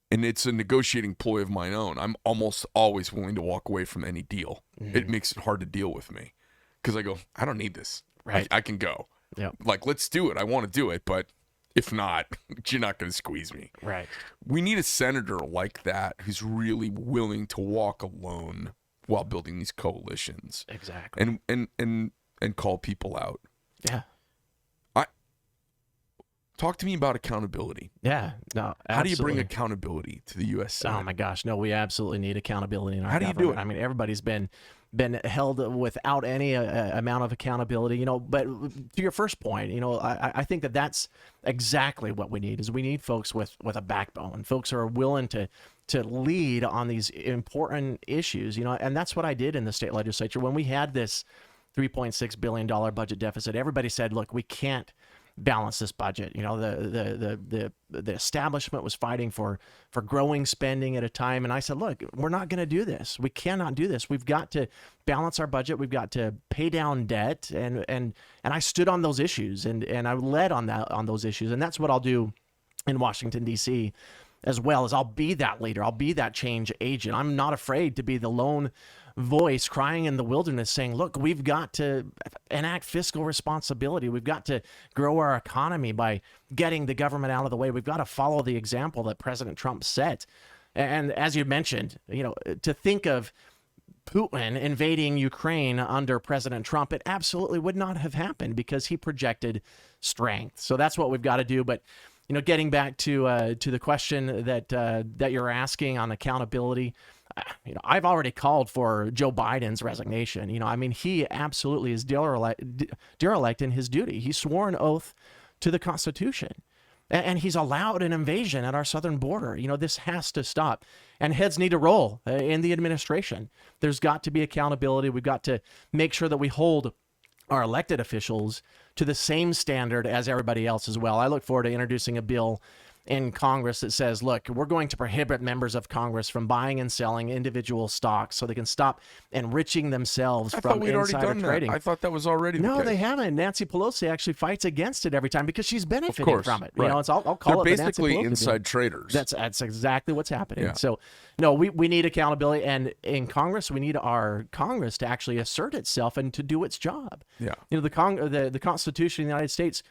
And it's a negotiating ploy of my own. I'm almost always willing to walk away from any deal. Mm-hmm. It makes it hard to deal with me. Because I go, I don't need this. Right. I can go. Yep. Like, let's do it. I want to do it. But if not, you're not going to squeeze me. Right. We need a senator like that who's really willing to walk alone while building these coalitions. Exactly. And call people out. Yeah. Talk to me about accountability. Yeah. No. Absolutely. How do you bring accountability to the U.S. Senate? Oh my gosh, no. We absolutely need accountability in our How do you government. do it? I mean, everybody's been held without any amount of accountability. But to your first point, I think that's exactly what we need. Is we need folks with a backbone, folks who are willing to lead on these important issues. And that's what I did in the state legislature when we had this $3.6 billion budget deficit. Everybody said, look, we can't balance this budget. The establishment was fighting for growing spending at a time, and I said, look, we're not going to do this. We cannot do this. We've got to balance our budget. We've got to pay down debt, and I stood on those issues, and I led on those issues, and that's what I'll do in Washington D.C. as well. As I'll be that leader. I'll be that change agent. I'm not afraid to be the lone voice crying in the wilderness saying, look, we've got to enact fiscal responsibility. We've got to grow our economy by getting the government out of the way. We've got to follow the example that President Trump set. And as you mentioned, to think of Putin invading Ukraine under President Trump, it absolutely would not have happened because he projected strength. So that's what we've got to do. But getting back to the question that you're asking on accountability, I've already called for Joe Biden's resignation. He absolutely is derelict in his duty. He swore an oath to the Constitution, and he's allowed an invasion at our southern border. This has to stop, and heads need to roll in the administration. There's got to be accountability. We've got to make sure that we hold our elected officials to the same standard as everybody else as well. I look forward to introducing a bill in Congress that says, look, we're going to prohibit members of Congress from buying and selling individual stocks so they can stop enriching themselves from insider trading. I thought that was already the case. No, they haven't. Nancy Pelosi actually fights against it every time because she's benefiting from it. Right. I'll call They're it basically the Nancy Pelosi inside deal. traders. That's exactly what's happening. Yeah. So, no, we need accountability, and in Congress, we need our Congress to actually assert itself and to do its job. Yeah. The Constitution of the United States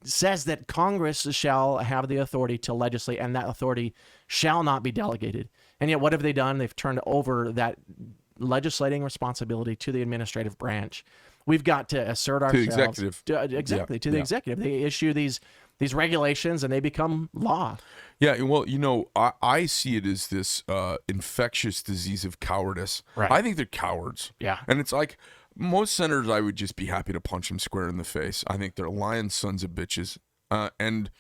says that Congress shall have the authority to legislate, and that authority shall not be delegated. And yet, what have they done? They've turned over that legislating responsibility to the administrative branch. We've got to assert ourselves. To the executive. To the executive. They issue these regulations, and they become law. Yeah, well, I see it as this infectious disease of cowardice. Right. I think they're cowards. Yeah. And it's like, most senators, I would just be happy to punch them square in the face. I think they're lying sons of bitches. And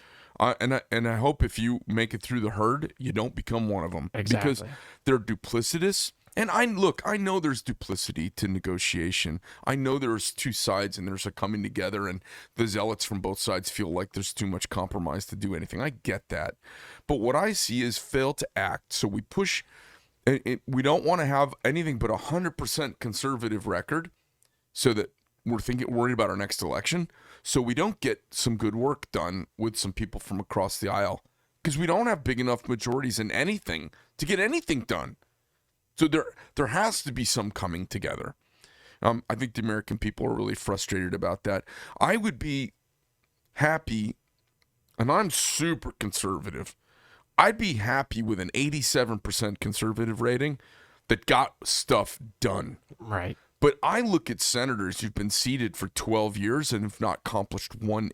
I hope if you make it through the herd, you don't become one of them. Exactly. Because they're duplicitous. And I know there's duplicity to negotiation. I know there's two sides and there's a coming together, and the zealots from both sides feel like there's too much compromise to do anything. I get that. But what I see is fail to act. So we push. We don't want to have anything but 100% conservative record, so that we're worried about our next election, so we don't get some good work done with some people from across the aisle because we don't have big enough majorities in anything to get anything done. So there has to be some coming together. I think the American people are really frustrated about that. I would be happy, and I'm super conservative. I'd be happy with an 87% conservative rating that got stuff done. Right. But I look at senators who've been seated for 12 years and have not accomplished one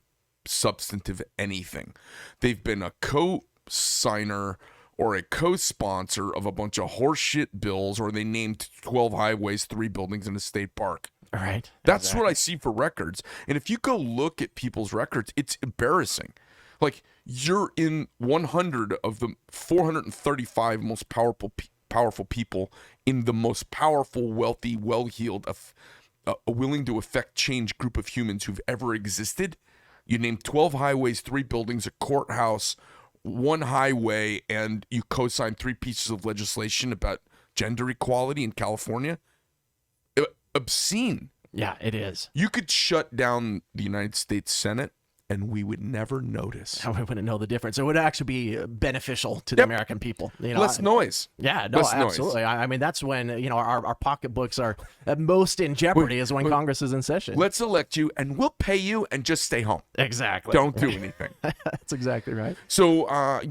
substantive anything. They've been a co-signer or a co-sponsor of a bunch of horseshit bills, or they named 12 highways, 3 buildings, and a state park. All right. That's what I see for records. And if you go look at people's records, it's embarrassing. Like, you're in 100 of the 435 most powerful people in the most powerful, wealthy, well-heeled, willing to affect change group of humans who've ever existed. You name 12 highways, 3 buildings, a courthouse, 1 highway, and you co-sign 3 pieces of legislation about gender equality in California. Obscene. Yeah, it is. You could shut down the United States Senate and we would never notice. We wouldn't know the difference. It would actually be beneficial to the American people. Less noise. Yeah, no, Less absolutely. Noise. I mean, that's when, our pocketbooks are most in jeopardy is when Congress is in session. Let's elect you and we'll pay you and just stay home. Exactly. Don't do anything. That's exactly right. So, and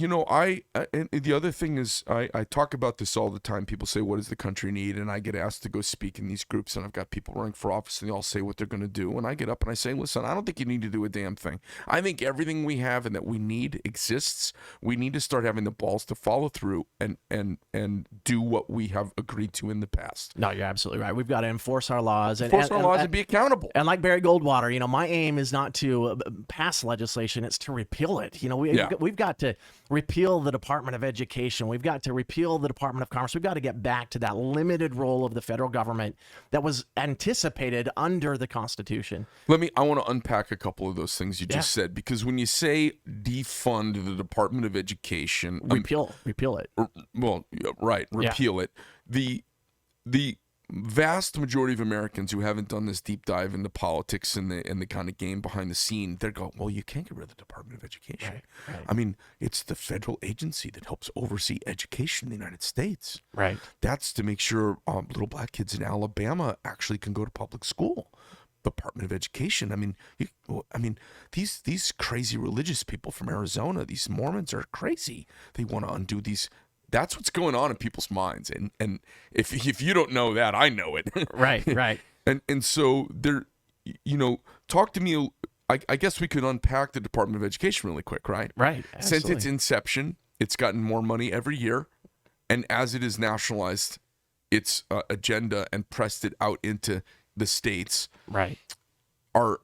the other thing is I talk about this all the time. People say, what does the country need? And I get asked to go speak in these groups, and I've got people running for office, and they all say what they're going to do. And I get up and I say, listen, I don't think you need to do a damn thing. I think everything we have and that we need exists. We need to start having the balls to follow through and do what we have agreed to in the past. No, you're absolutely right. We've got to enforce our laws. And be accountable. And like Barry Goldwater, my aim is not to pass legislation, it's to repeal it. We've got to repeal the Department of Education. We've got to repeal the Department of Commerce. We've got to get back to that limited role of the federal government that was anticipated under the Constitution. I want to unpack a couple of those things you just said, because when you say defund the Department of Education, repeal it. Repeal it. The vast majority of Americans who haven't done this deep dive into politics and the kind of game behind the scene, they're going, well, you can't get rid of the Department of Education. Right. I mean, it's the federal agency that helps oversee education in the United States. Right. That's to make sure little black kids in Alabama actually can go to public school. Department of Education. I mean, these crazy religious people from Arizona, these Mormons are crazy. They want to undo these. That's what's going on in people's minds. And if you don't know that, I know it. Right. And so there, talk to me. I guess we could unpack the Department of Education really quick, right? Right. Since its inception, it's gotten more money every year, and as it is nationalized its agenda and pressed it out into the states, right, are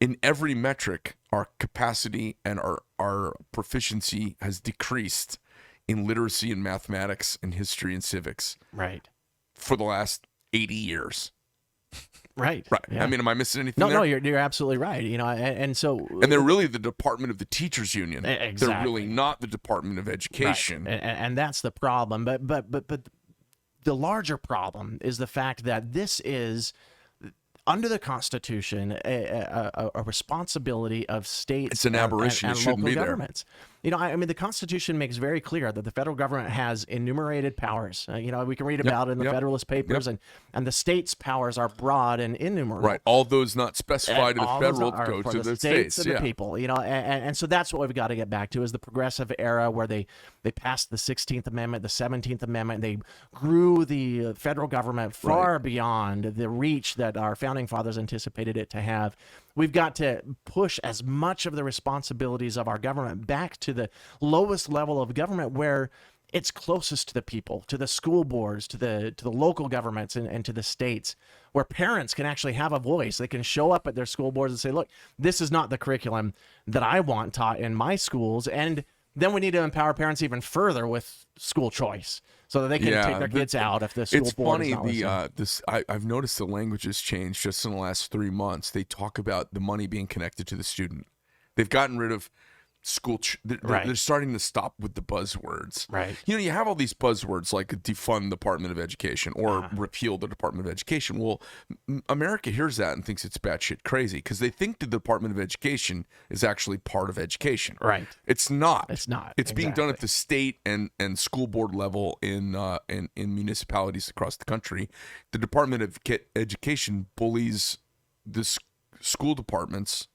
in every metric, our capacity and our proficiency has decreased in literacy and mathematics and history and civics, right, for the last 80 years. Right. Yeah. I mean, am I missing anything? No, you're absolutely right. And so, and they're really the Department of the Teachers Union. Exactly. They're really not the Department of Education. Right. And that's the problem. But the larger problem is the fact that this is, under the Constitution, a responsibility of states. It's an aberration. And it shouldn't local be governments. The Constitution makes very clear that the federal government has enumerated powers. We can read about it in the Federalist Papers, and the states' powers are broad and innumerable. Right. All those not specified in the federal go to the states. And the people. And so that's what we've got to get back to, is the progressive era where they passed the 16th Amendment, the 17th Amendment. They grew the federal government far beyond the reach that our founding fathers anticipated it to have. We've got to push as much of the responsibilities of our government back to the lowest level of government, where it's closest to the people, to the school boards, to the local governments, and to the states, where parents can actually have a voice. They can show up at their school boards and say, look, this is not the curriculum that I want taught in my schools. And then we need to empower parents even further with school choice, so that they can take their kids out if the school board is not listening. I've noticed the language has changed just in the last 3 months. They talk about the money being connected to the student. They've gotten rid of they're starting to stop with the buzzwords. Right. You have all these buzzwords like defund the Department of Education or repeal the Department of Education. Well, America hears that and thinks it's batshit crazy because they think the Department of Education is actually part of education. Right. It's not. It's not. It's being done at the state and school board level in municipalities across the country. The Department of Education bullies the school departments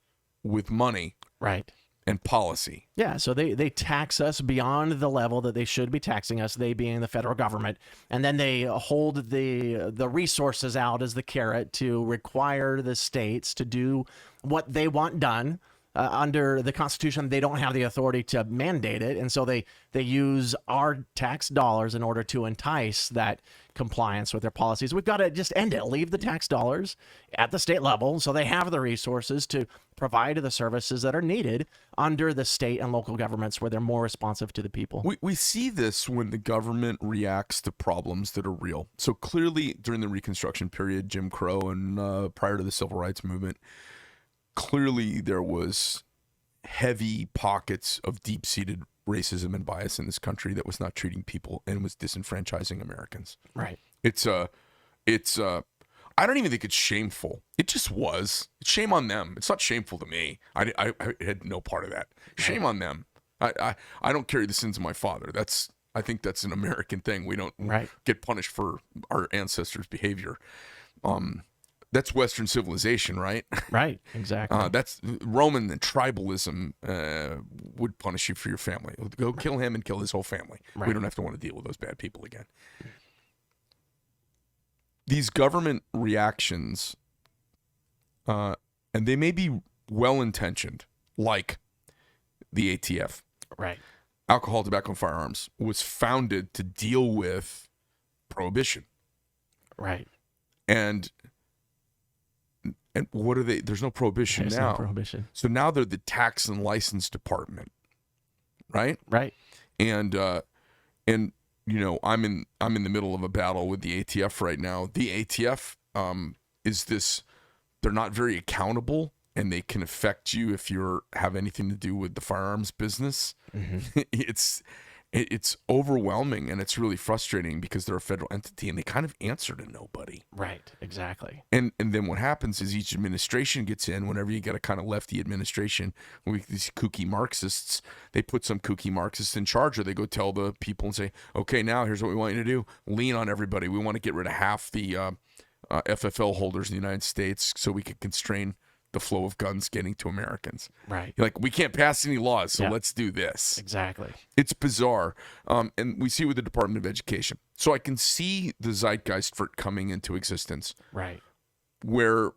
with money. Right. And policy. Yeah, so they tax us beyond the level that they should be taxing us, they being the federal government, and then they hold the resources out as the carrot to require the states to do what they want done. Under the Constitution, they don't have the authority to mandate it, and so they use our tax dollars in order to entice that compliance with their policies. We've got to just end it. Leave the tax dollars at the state level so they have the resources to provide the services that are needed under the state and local governments where they're more responsive to the people. We see this when the government reacts to problems that are real. So clearly during the Reconstruction period, Jim Crow, and prior to the Civil Rights Movement, clearly there was heavy pockets of deep-seated racism and bias in this country that was not treating people and was disenfranchising Americans. Right. It's I don't even think it's shameful. It just was. It's shame on them. It's not shameful to me. I had no part of that. Shame on them. I don't carry the sins of my father. I think that's an American thing. We don't get punished for our ancestors' behavior. That's Western civilization, right? Right, exactly. That's Roman and tribalism would punish you for your family. Go kill him and kill his whole family. Right. We don't have to want to deal with those bad people again. These government reactions, and they may be well-intentioned, like the ATF. Right. Alcohol, Tobacco, and Firearms was founded to deal with prohibition. Right. And what are they? There's no prohibition There's now. no prohibition. So now they're the tax and license department, right? Right. And I'm in the middle of a battle with the ATF right now. The ATF is this. They're not very accountable, and they can affect you if you have anything to do with the firearms business. Mm-hmm. It's overwhelming, and it's really frustrating because they're a federal entity and they kind of answer to nobody. Right, exactly. And then what happens is each administration gets in. Whenever you get a kind of lefty administration, with these kooky Marxists, they put some kooky Marxists in charge, or they go tell the people and say, okay, now here's what we want you to do. Lean on everybody. We want to get rid of half the FFL holders in the United States so we can constrain the flow of guns getting to Americans. Right. You're like, we can't pass any laws, so let's do this. Exactly. It's bizarre. And we see with the Department of Education. So I can see the zeitgeist for it coming into existence. Right. Where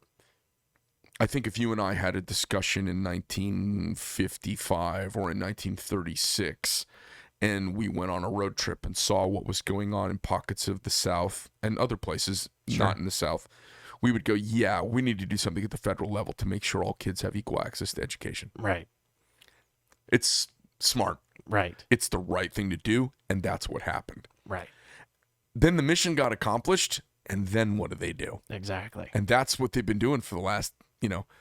I think if you and I had a discussion in 1955 or in 1936, and we went on a road trip and saw what was going on in pockets of the South and other places, not in the South, we would go, yeah, we need to do something at the federal level to make sure all kids have equal access to education. Right. It's smart. Right. It's the right thing to do, and that's what happened. Right. Then the mission got accomplished, and then what do they do? Exactly. And that's what they've been doing for the last,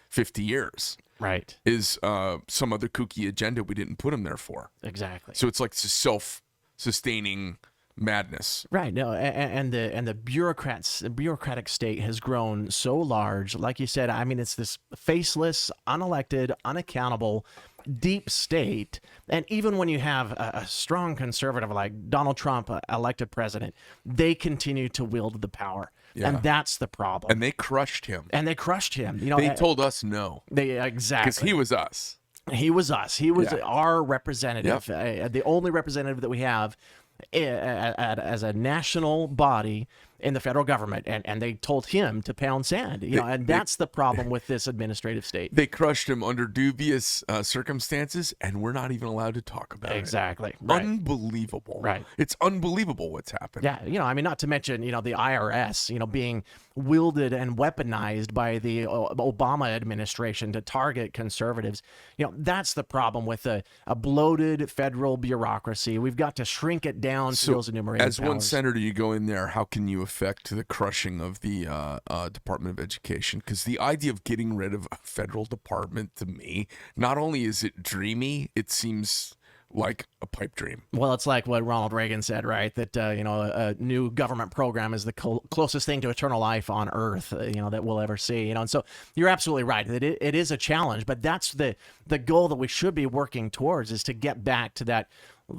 50 years. Right. Is some other kooky agenda we didn't put them there for. Exactly. So it's like it's a self-sustaining madness. Right. No, and the bureaucratic state has grown so large. Like you said, I mean, it's this faceless, unelected, unaccountable, deep state. And even when you have a strong conservative like Donald Trump elected president, they continue to wield the power. Yeah. And that's the problem. And they crushed him. They told us no. Exactly. Because he was us. He was us. He was our representative, the only representative that we have as a national body in the federal government, and they told him to pound sand, and that's the problem with this administrative state. They crushed him under dubious circumstances, and we're not even allowed to talk about it. Exactly. Right. Unbelievable. Right. It's unbelievable what's happened. Yeah. I mean, not to mention, the IRS, being wielded and weaponized by the Obama administration to target conservatives. That's the problem with a bloated federal bureaucracy. We've got to shrink it down to those enumerated as one powers. senator, you go in there, how can you effect the crushing of the Department of Education, because the idea of getting rid of a federal department, to me, not only is it dreamy, it seems like a pipe dream. Well, it's like what Ronald Reagan said, right? That a new government program is the closest thing to eternal life on Earth, that we'll ever see. And so you're absolutely right. That it is a challenge, but that's the goal that we should be working towards, is to get back to that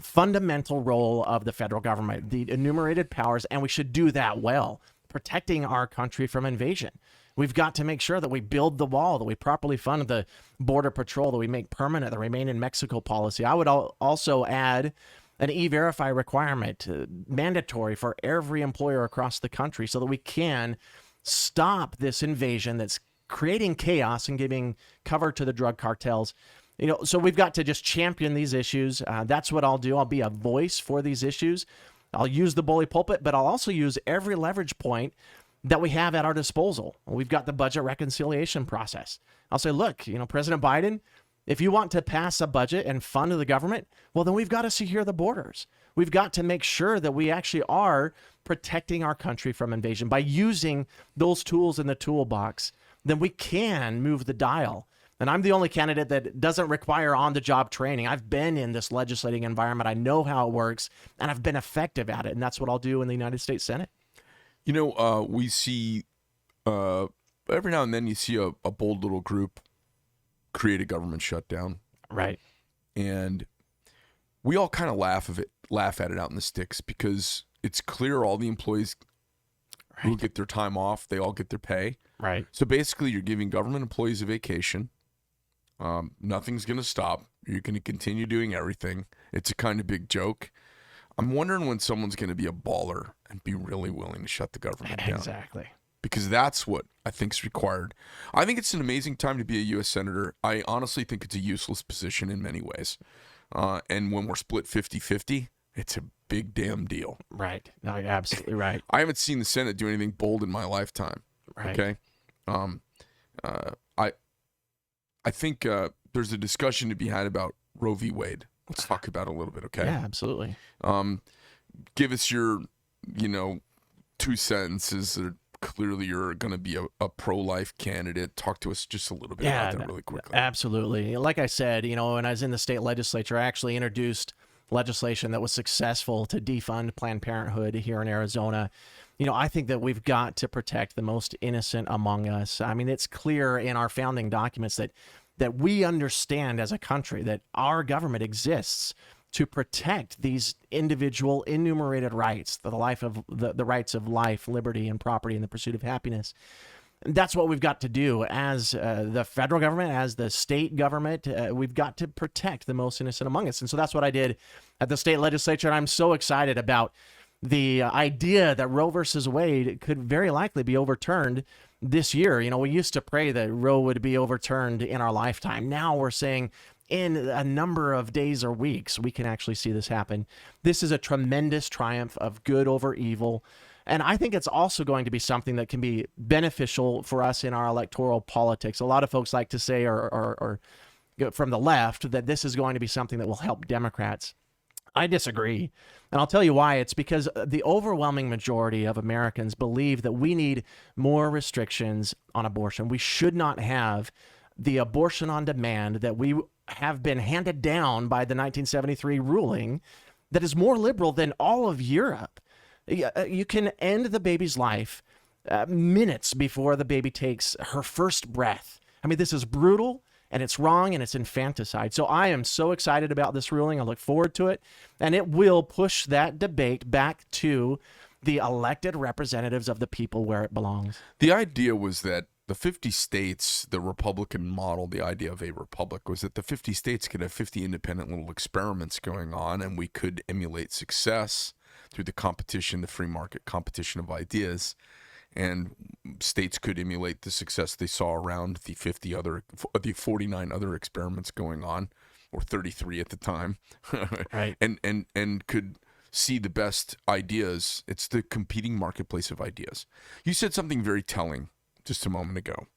fundamental role of the federal government, the enumerated powers, and we should do that well, protecting our country from invasion. We've got to make sure that we build the wall, that we properly fund the border patrol, that we make permanent the Remain in Mexico policy. I would also add an E-Verify requirement, mandatory for every employer across the country, so that we can stop this invasion that's creating chaos and giving cover to the drug cartels. So we've got to just champion these issues. That's what I'll do. I'll be a voice for these issues. I'll use the bully pulpit, but I'll also use every leverage point that we have at our disposal. We've got the budget reconciliation process. I'll say, look, President Biden, if you want to pass a budget and fund the government, well, then we've got to secure the borders. We've got to make sure that we actually are protecting our country from invasion. By using those tools in the toolbox, then we can move the dial. And I'm the only candidate that doesn't require on-the-job training. I've been in this legislating environment. I know how it works, and I've been effective at it. And that's what I'll do in the United States Senate. We see every now and then you see a bold little group create a government shutdown. Right. And we all kind of laugh at it out in the sticks, because it's clear all the employees who get their time off, they all get their pay. Right. So basically you're giving government employees a vacation. Nothing's going to stop. You're going to continue doing everything. It's a kind of big joke. I'm wondering when someone's going to be a baller and be really willing to shut the government down. Exactly. Because that's what I think is required. I think it's an amazing time to be a U.S. Senator. I honestly think it's a useless position in many ways. And when we're split 50-50, it's a big damn deal. Right. No, you're absolutely right. I haven't seen the Senate do anything bold in my lifetime. Right. Okay? I think there's a discussion to be had about Roe v. Wade. Let's talk about it a little bit, okay? Yeah, absolutely. Give us your, 2 sentences that clearly you're going to be a pro-life candidate. Talk to us just a little bit about that really quickly. Absolutely. Like I said, when I was in the state legislature, I actually introduced legislation that was successful to defund Planned Parenthood here in Arizona. I think that we've got to protect the most innocent among us. I mean, it's clear in our founding documents that we understand as a country that our government exists to protect these individual enumerated rights, the rights of life, liberty, and property, and the pursuit of happiness. And that's what we've got to do as the federal government, as the state government. We've got to protect the most innocent among us. And so that's what I did at the state legislature. And I'm so excited about the idea that Roe versus Wade could very likely be overturned this year. We used to pray that Roe would be overturned in our lifetime. Now we're saying in a number of days or weeks, we can actually see this happen. This is a tremendous triumph of good over evil. And I think it's also going to be something that can be beneficial for us in our electoral politics. A lot of folks like to say, or from the left, that this is going to be something that will help Democrats. I disagree. And I'll tell you why. It's because the overwhelming majority of Americans believe that we need more restrictions on abortion. We should not have the abortion on demand that we have been handed down by the 1973 ruling that is more liberal than all of Europe. You can end the baby's life minutes before the baby takes her first breath. I mean, this is brutal, and it's wrong, and it's infanticide. So I am so excited about this ruling. I look forward to it, and it will push that debate back to the elected representatives of the people where it belongs. The idea was that the 50 states, the Republican model, the idea of a republic was that the 50 states could have 50 independent little experiments going on, and we could emulate success through the competition, the free market competition of ideas. And states could emulate the success they saw around the 49 other experiments going on, or 33 at the time, Right. and could see the best ideas. It's the competing marketplace of ideas. You said something very telling just a moment ago,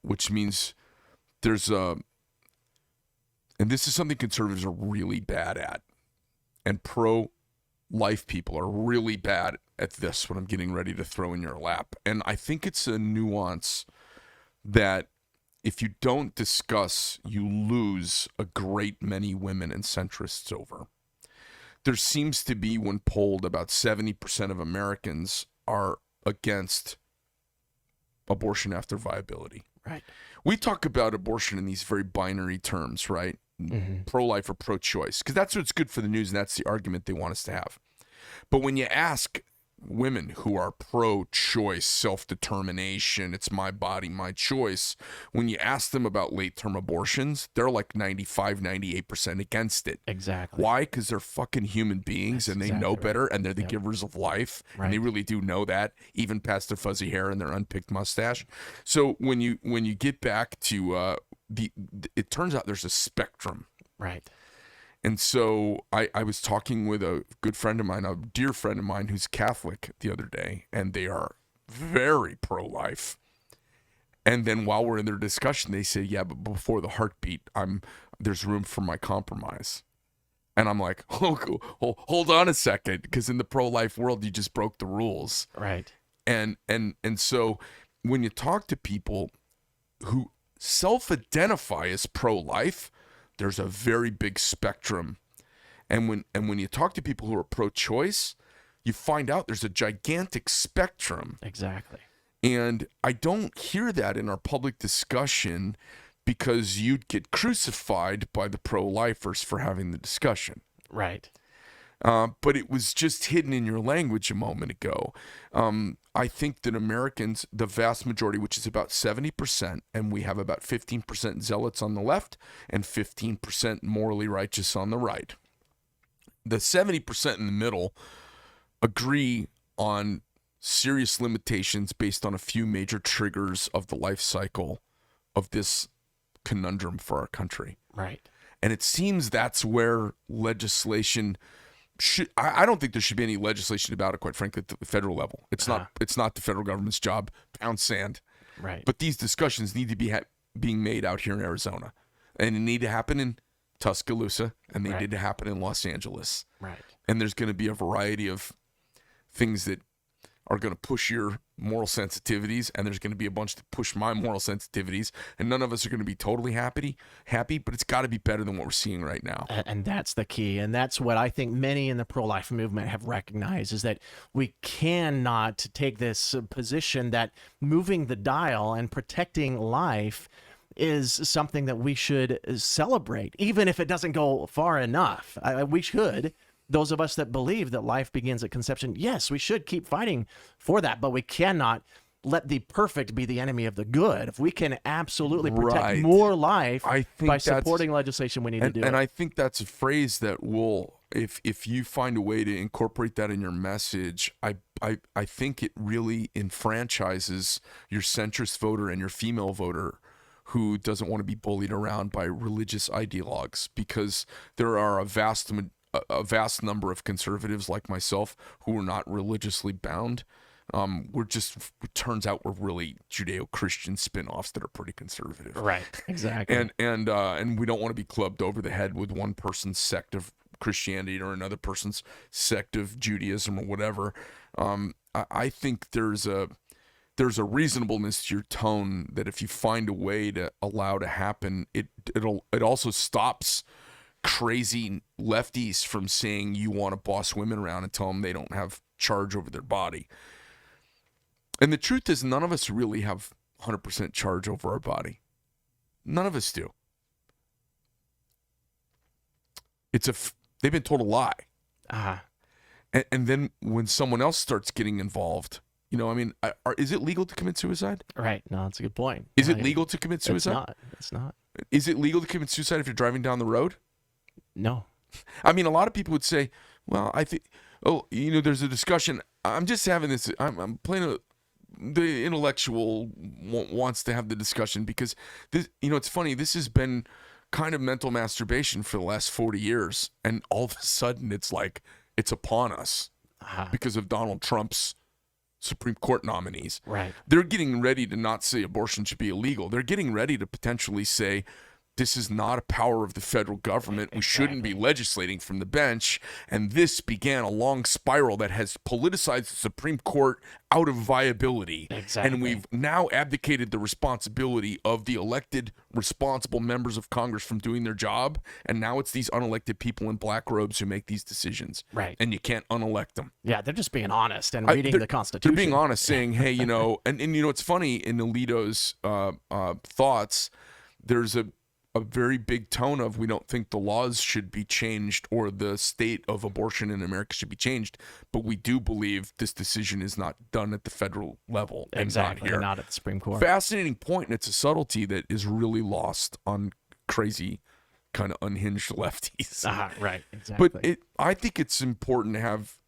which means there's and this is something conservatives are really bad at, and pro-life people are really bad at this, what I'm getting ready to throw in your lap. And I think it's a nuance that if you don't discuss, you lose a great many women and centrists over. There seems to be, when polled, about 70% of Americans are against abortion after viability. Right. We talk about abortion in these very binary terms, right? Pro-life or pro-choice, because that's what's good for the news, and that's the argument they want us to have. But when you ask women who are pro-choice, self-determination, it's my body, my choice, when you ask them about late-term abortions, they're like 95, 98% against it. Exactly. Why? Because they're fucking human beings, That's and they exactly know right. better, and they're the Yep. givers of life, Right. and they really do know that, even past their fuzzy hair and their unpicked mustache. So when you get back to it turns out there's a spectrum. Right. And so I was talking with a good friend of mine, a dear friend of mine who's Catholic, the other day, and they are very pro-life. And then while we're in their discussion, they say, yeah, but before the heartbeat, there's room for my compromise. And I'm like, hold on a second, because in the pro-life world, you just broke the rules. Right. And so when you talk to people who self-identify as pro-life, there's a very big spectrum. And when you talk to people who are pro-choice, you find out there's a gigantic spectrum. Exactly. And I don't hear that in our public discussion, because you'd get crucified by the pro-lifers for having the discussion. Right. But it was just hidden in your language a moment ago. I think that Americans, the vast majority, which is about 70%, and we have about 15% zealots on the left and 15% morally righteous on the right. The 70% in the middle agree on serious limitations based on a few major triggers of the life cycle of this conundrum for our country. Right. And it seems that's where legislation should. I don't think there should be any legislation about it, quite frankly, at the federal level. It's not the federal government's job. Pound sand. Right. But these discussions need to be being made out here in Arizona, and they need to happen in Tuscaloosa, and they need to happen in Los Angeles. Right. And there's going to be a variety of things that are going to push your moral sensitivities, and there's going to be a bunch that push my moral sensitivities, and none of us are going to be totally happy, but it's got to be better than what we're seeing right now. And that's the key. And that's what I think many in the pro-life movement have recognized, is that we cannot take this position that moving the dial and protecting life is something that we should celebrate, even if it doesn't go far enough. We should. Those of us that believe that life begins at conception, yes, we should keep fighting for that, but we cannot let the perfect be the enemy of the good. If we can absolutely protect more life by supporting legislation, we need to do it. And I think that's a phrase that will, if you find a way to incorporate that in your message, I think it really enfranchises your centrist voter and your female voter who doesn't want to be bullied around by religious ideologues, because there are a vast number of conservatives like myself who are not religiously bound. It turns out we're really Judeo-Christian spin-offs that are pretty conservative. Right, exactly. And we don't want to be clubbed over the head with one person's sect of Christianity or another person's sect of Judaism or whatever. I think there's a reasonableness to your tone that if you find a way to allow to happen, it also stops crazy lefties from saying you want to boss women around and tell them they don't have charge over their body. And the truth is, none of us really have 100% charge over our body. None of us do. They've been told a lie. And then when someone else starts getting involved, is it legal to commit suicide? Right. No, that's a good point. Is it legal to commit suicide? It's not. Is it legal to commit suicide if you're driving down the road? No. I mean, a lot of people would say, well, I think, there's a discussion. I'm just having this, I'm playing the intellectual wants to have the discussion because this, it's funny. This has been kind of mental masturbation for the last 40 years. And all of a sudden it's like, it's upon us because of Donald Trump's Supreme Court nominees. Right. They're getting ready to not say abortion should be illegal. They're getting ready to potentially say this is not a power of the federal government. We shouldn't be legislating from the bench. And this began a long spiral that has politicized the Supreme Court out of viability. Exactly. And we've now abdicated the responsibility of the elected, responsible members of Congress from doing their job. And now it's these unelected people in black robes who make these decisions. Right. And you can't unelect them. Yeah, they're just being honest and reading the Constitution. They're being honest, saying, hey, you know, and you know, it's funny in Alito's thoughts, there's a very big tone of we don't think the laws should be changed or the state of abortion in America should be changed, but we do believe this decision is not done at the federal level. Exactly, and not at the Supreme Court. Fascinating point, and it's a subtlety that is really lost on crazy kind of unhinged lefties. Right, exactly. But I think it's important to have,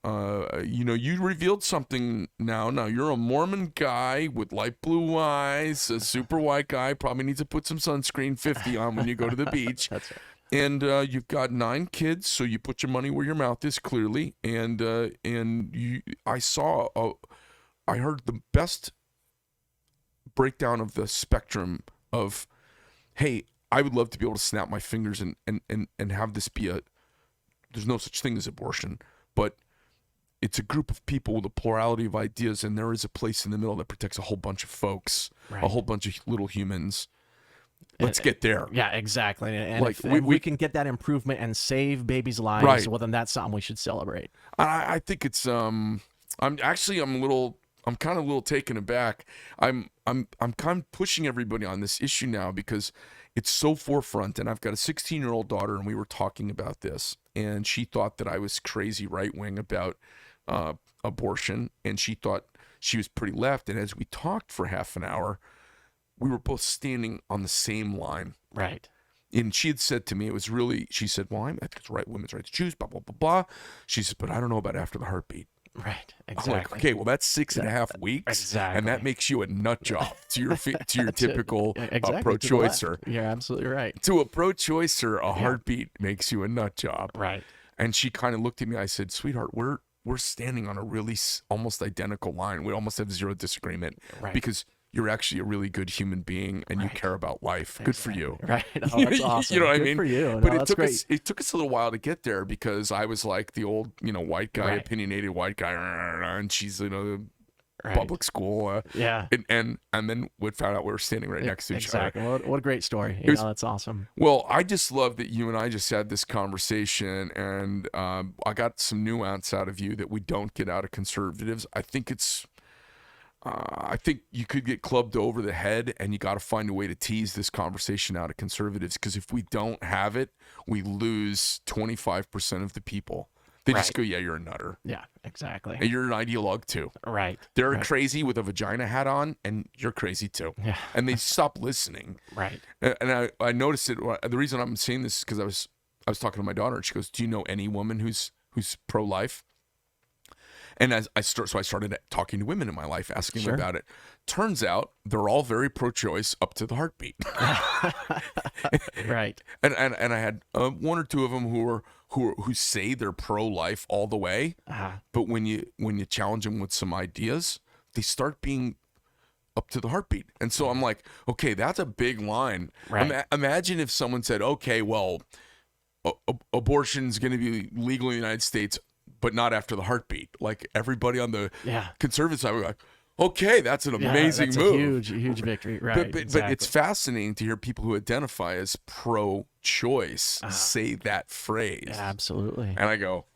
you know, you revealed something now. Now, you're a Mormon guy with light blue eyes, a super white guy, probably needs to put some sunscreen 50 on when you go to the beach. That's right. And you've got 9 kids, so you put your money where your mouth is, clearly. And I heard the best breakdown of the spectrum of, hey, I would love to be able to snap my fingers and have this be there's no such thing as abortion, but it's a group of people with a plurality of ideas, and there is a place in the middle that protects a whole bunch of folks, a whole bunch of little humans. Let's get there. Yeah, exactly. And Like, if we can get that improvement and save babies' lives, Right. well, then that's something we should celebrate. I think it's I'm kind of a little taken aback. I'm kind of pushing everybody on this issue now because it's so forefront, and I've got a 16-year-old daughter, and we were talking about this, and she thought that I was crazy right-wing about abortion, and she thought she was pretty left. And as we talked for half an hour, we were both standing on the same line. Right. And she had said to me, she said, well, I think it's women's right to choose, blah, blah, blah, blah. She said, but I don't know about after the heartbeat. Right, I'm exactly. like, okay, well, that's 6.5 weeks, Exactly. and that makes you a nut job to your typical Exactly, pro-choicer. You're absolutely right. To a pro-choicer, a heartbeat makes you a nut job. Right. And she kind of looked at me. I said, sweetheart, we're standing on a really almost identical line. We almost have zero disagreement because you're actually a really good human being and you care about life. Good for you. Right. Oh, that's awesome. You know what Good I mean? for you. No, But that's great. it took us a little while to get there because I was like the old, you know, white guy, opinionated white guy, and she's, you know, public school. Yeah. And then we found out we were standing right next to each other. Exactly. What a great story. You know, that's awesome. Well, I just love that you and I just had this conversation, and I got some nuance out of you that we don't get out of conservatives. I think you could get clubbed over the head, and you got to find a way to tease this conversation out of conservatives, because if we don't have it, we lose 25% of the people. They just go, yeah, you're a nutter. Yeah, exactly. And you're an ideologue too. Right. They're crazy with a vagina hat on, and you're crazy too. Yeah. And they stop listening. Right. And I noticed it. The reason I'm saying this is because I was talking to my daughter, and she goes, do you know any woman who's pro-life? And I started talking to women in my life, asking them about it. Turns out they're all very pro-choice up to the heartbeat. Right. And I had one or two of them who say they're pro-life all the way, but when you challenge them with some ideas, they start being up to the heartbeat. And so I'm like, okay, that's a big line. Right. Imagine if someone said, okay, well, abortion's going to be legal in the United States, but not after the heartbeat. Like everybody on the conservative side, we're like, okay, that's an amazing that's move. A huge victory. Right. But it's fascinating to hear people who identify as pro-choice say that phrase. Yeah, absolutely. And I go,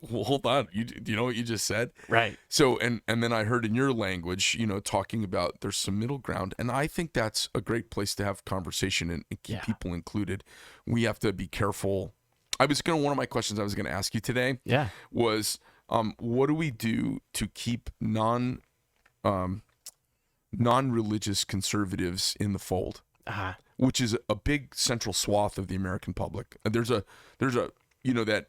well, hold on. Do you know what you just said? Right. So, and then I heard in your language, you know, talking about there's some middle ground. And I think that's a great place to have conversation and keep people included. We have to be careful. One of my questions I was going to ask you today was, what do we do to keep non-religious conservatives in the fold, which is a big central swath of the American public. There's a you know that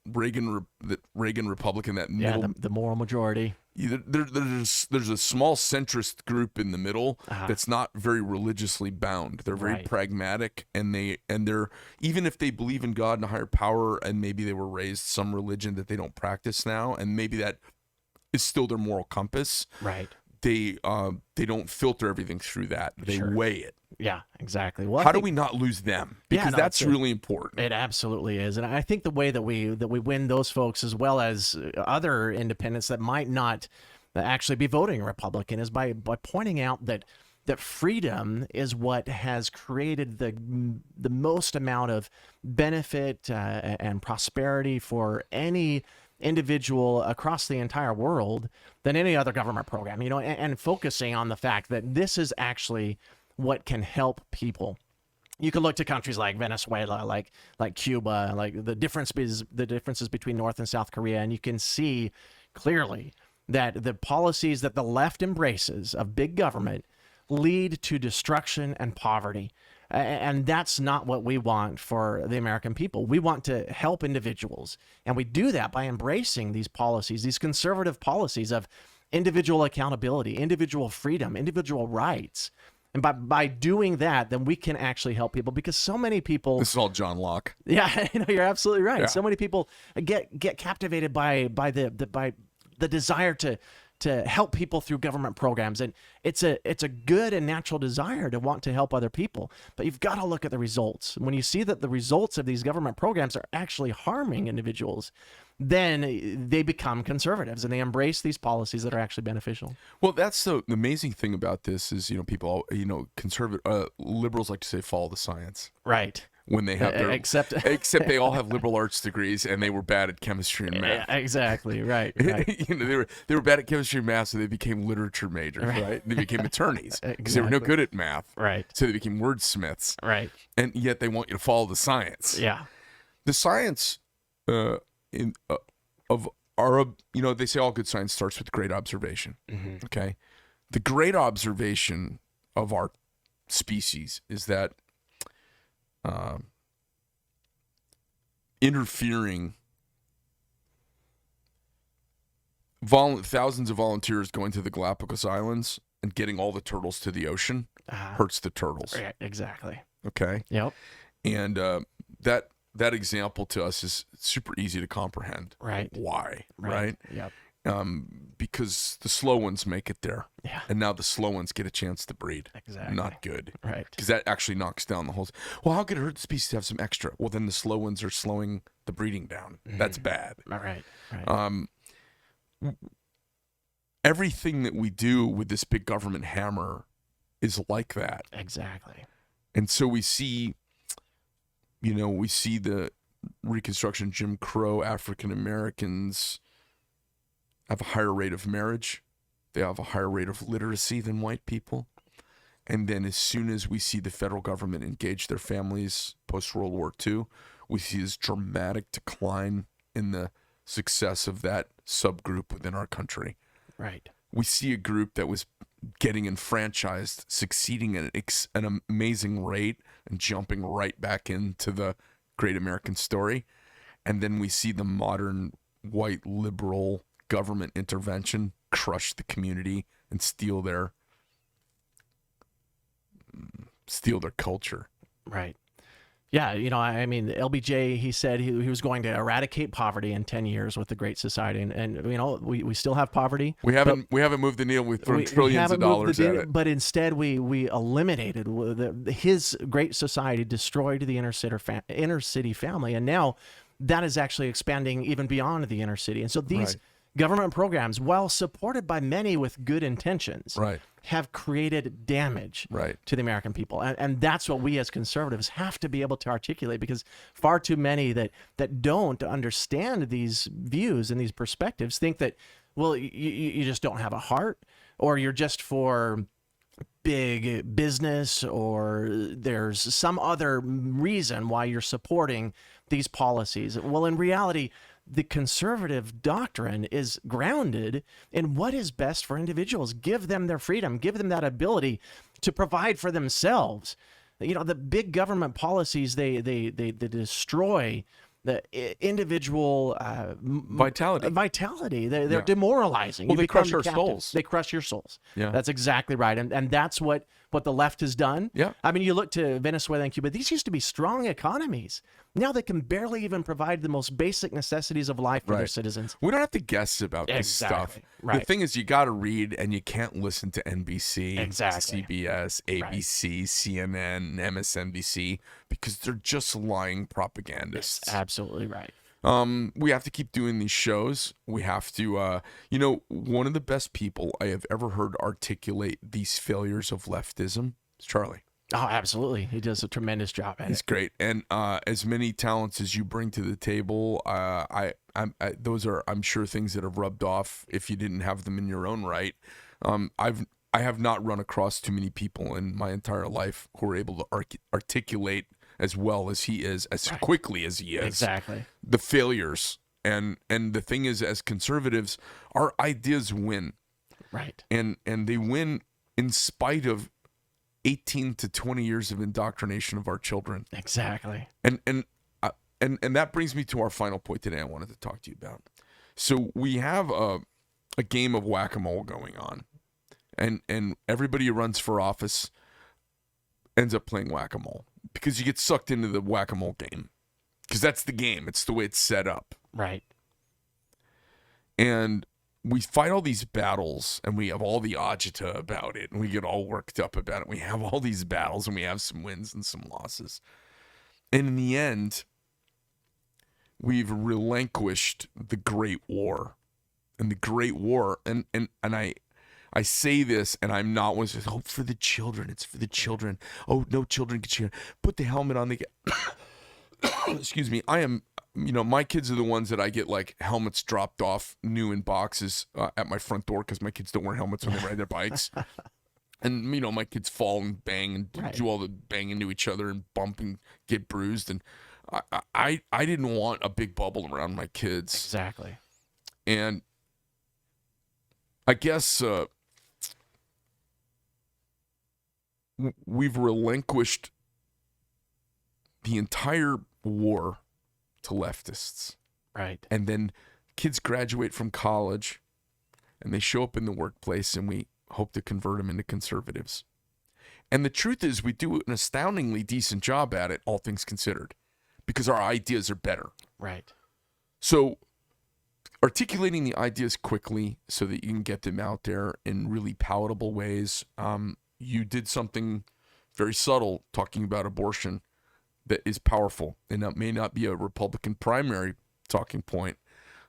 Reagan Republican, that middle, the moral majority. There's a small centrist group in the middle that's not very religiously bound. They're very pragmatic, and they're even if they believe in God and a higher power, and maybe they were raised some religion that they don't practice now, and maybe that is still their moral compass. Right. They don't filter everything through that. They weigh it. Yeah, exactly. Well, How do we not lose them? Because no, that's really important. it absolutely is, and I think the way that we win those folks, as well as other independents that might not actually be voting Republican, is by pointing out that freedom is what has created the most amount of benefit and prosperity for any individual across the entire world than any other government program. And focusing on the fact that this is actually what can help people. You can look to countries like Venezuela, like Cuba, like the differences between North and South Korea, and you can see clearly that the policies that the left embraces of big government lead to destruction and poverty. And that's not what we want for the American people. We want to help individuals, and we do that by embracing these policies, these conservative policies of individual accountability, individual freedom, individual rights. And by doing that, then we can actually help people, because so many people. This is all John Locke. Yeah, you're absolutely right. Yeah. So many people get captivated by the desire to help people through government programs, and it's a good and natural desire to want to help other people. But you've got to look at the results. When you see that the results of these government programs are actually harming individuals, then they become conservatives and they embrace these policies that are actually beneficial. Well, that's the amazing thing about this is, people, conservative liberals like to say follow the science. Right. When they have their except they all have liberal arts degrees and they were bad at chemistry and math. Exactly. Right. They were bad at chemistry and math, so they became literature majors, right? They became attorneys because they were no good at math, right? So they became wordsmiths, right? And yet they want you to follow the science. Yeah, the science of our, they say all good science starts with great observation. Mm-hmm. Okay, the great observation of our species is that interfering, thousands of volunteers going to the Galapagos Islands and getting all the turtles to the ocean hurts the turtles. Right, exactly. Okay. Yep. And that example to us is super easy to comprehend. Right. Why? Right. Yep. Because the slow ones make it there. Yeah. And now the slow ones get a chance to breed. Exactly. Not good. Right. Because that actually knocks down the whole. Well, how could it hurt the species to have some extra? Well, then the slow ones are slowing the breeding down. Mm-hmm. That's bad. Right. Right. Everything that we do with this big government hammer is like that. Exactly. And so we see the Reconstruction, Jim Crow, African Americans have a higher rate of marriage. They have a higher rate of literacy than white people. And then as soon as we see the federal government engage their families post-World War II, we see this dramatic decline in the success of that subgroup within our country. Right. We see a group that was getting enfranchised, succeeding at an amazing rate and jumping right back into the great American story. And then we see the modern white liberal government intervention crush the community and steal their culture. Right. Yeah, I mean, LBJ, he said he was going to eradicate poverty in 10 years with the Great Society, and we still have poverty. We haven't moved the needle. We've thrown trillions of dollars at it. But instead, we eliminated his Great Society, destroyed the inner city family, and now that is actually expanding even beyond the inner city. And so these government programs, while supported by many with good intentions, have created damage to the American people. And that's what we as conservatives have to be able to articulate, because far too many that don't understand these views and these perspectives think that, well, you just don't have a heart, or you're just for big business, or there's some other reason why you're supporting these policies. Well, in reality, the conservative doctrine is grounded in what is best for individuals. Give them their freedom, give them that ability to provide for themselves. The big government policies, they destroy individual Vitality. They're Yeah. demoralizing. Well, You they become crush the our captive. souls. They crush your souls. Yeah. That's exactly right. And that's what the left has done. Yeah. I mean, you look to Venezuela and Cuba. These used to be strong economies. Now they can barely even provide the most basic necessities of life for their Right. citizens. We don't have to guess about this stuff. Exactly. Right. The thing is, you got to read, and you can't listen to NBC, Exactly. CBS, ABC, CNN, MSNBC, because they're just lying propagandists. Absolutely right. We have to keep doing these shows. We have to, one of the best people I have ever heard articulate these failures of leftism is Charlie. Oh, absolutely. He does a tremendous job at He's it. great, and as many talents as you bring to the table, those are, I'm sure, things that have rubbed off if you didn't have them in your own right. I have not run across too many people in my entire life who are able to articulate as well as he is, as quickly as he is, Exactly. the failures. And the thing is, as conservatives, our ideas win, Right. and they win in spite of 18 to 20 years of indoctrination of our children. Exactly. And that brings me to our final point today I wanted to talk to you about. So we have a game of whack-a-mole going on, and everybody who runs for office ends up playing whack-a-mole because you get sucked into the whack-a-mole game, because that's the game. It's the way it's set up. Right. And we fight all these battles, and we have all the agita about it, and we get all worked up about it. We have all these battles, and we have some wins and some losses. And in the end, we've relinquished the Great War. And the Great War, and I say this, and I'm not one who says, oh, for the children, it's for the children. Oh, no children get you. Put the helmet on. Excuse me. I am, my kids are the ones that I get like helmets dropped off new in boxes at my front door, because my kids don't wear helmets when they ride their bikes. And, my kids fall and bang and do all the bang into each other and bump and get bruised. And I didn't want a big bubble around my kids. Exactly. And I guess we've relinquished the entire war to leftists. Right. And then kids graduate from college and they show up in the workplace, and we hope to convert them into conservatives. And the truth is, we do an astoundingly decent job at it, all things considered, because our ideas are better. Right. So articulating the ideas quickly so that you can get them out there in really palatable ways. You did something very subtle talking about abortion that is powerful, and that may not be a Republican primary talking point,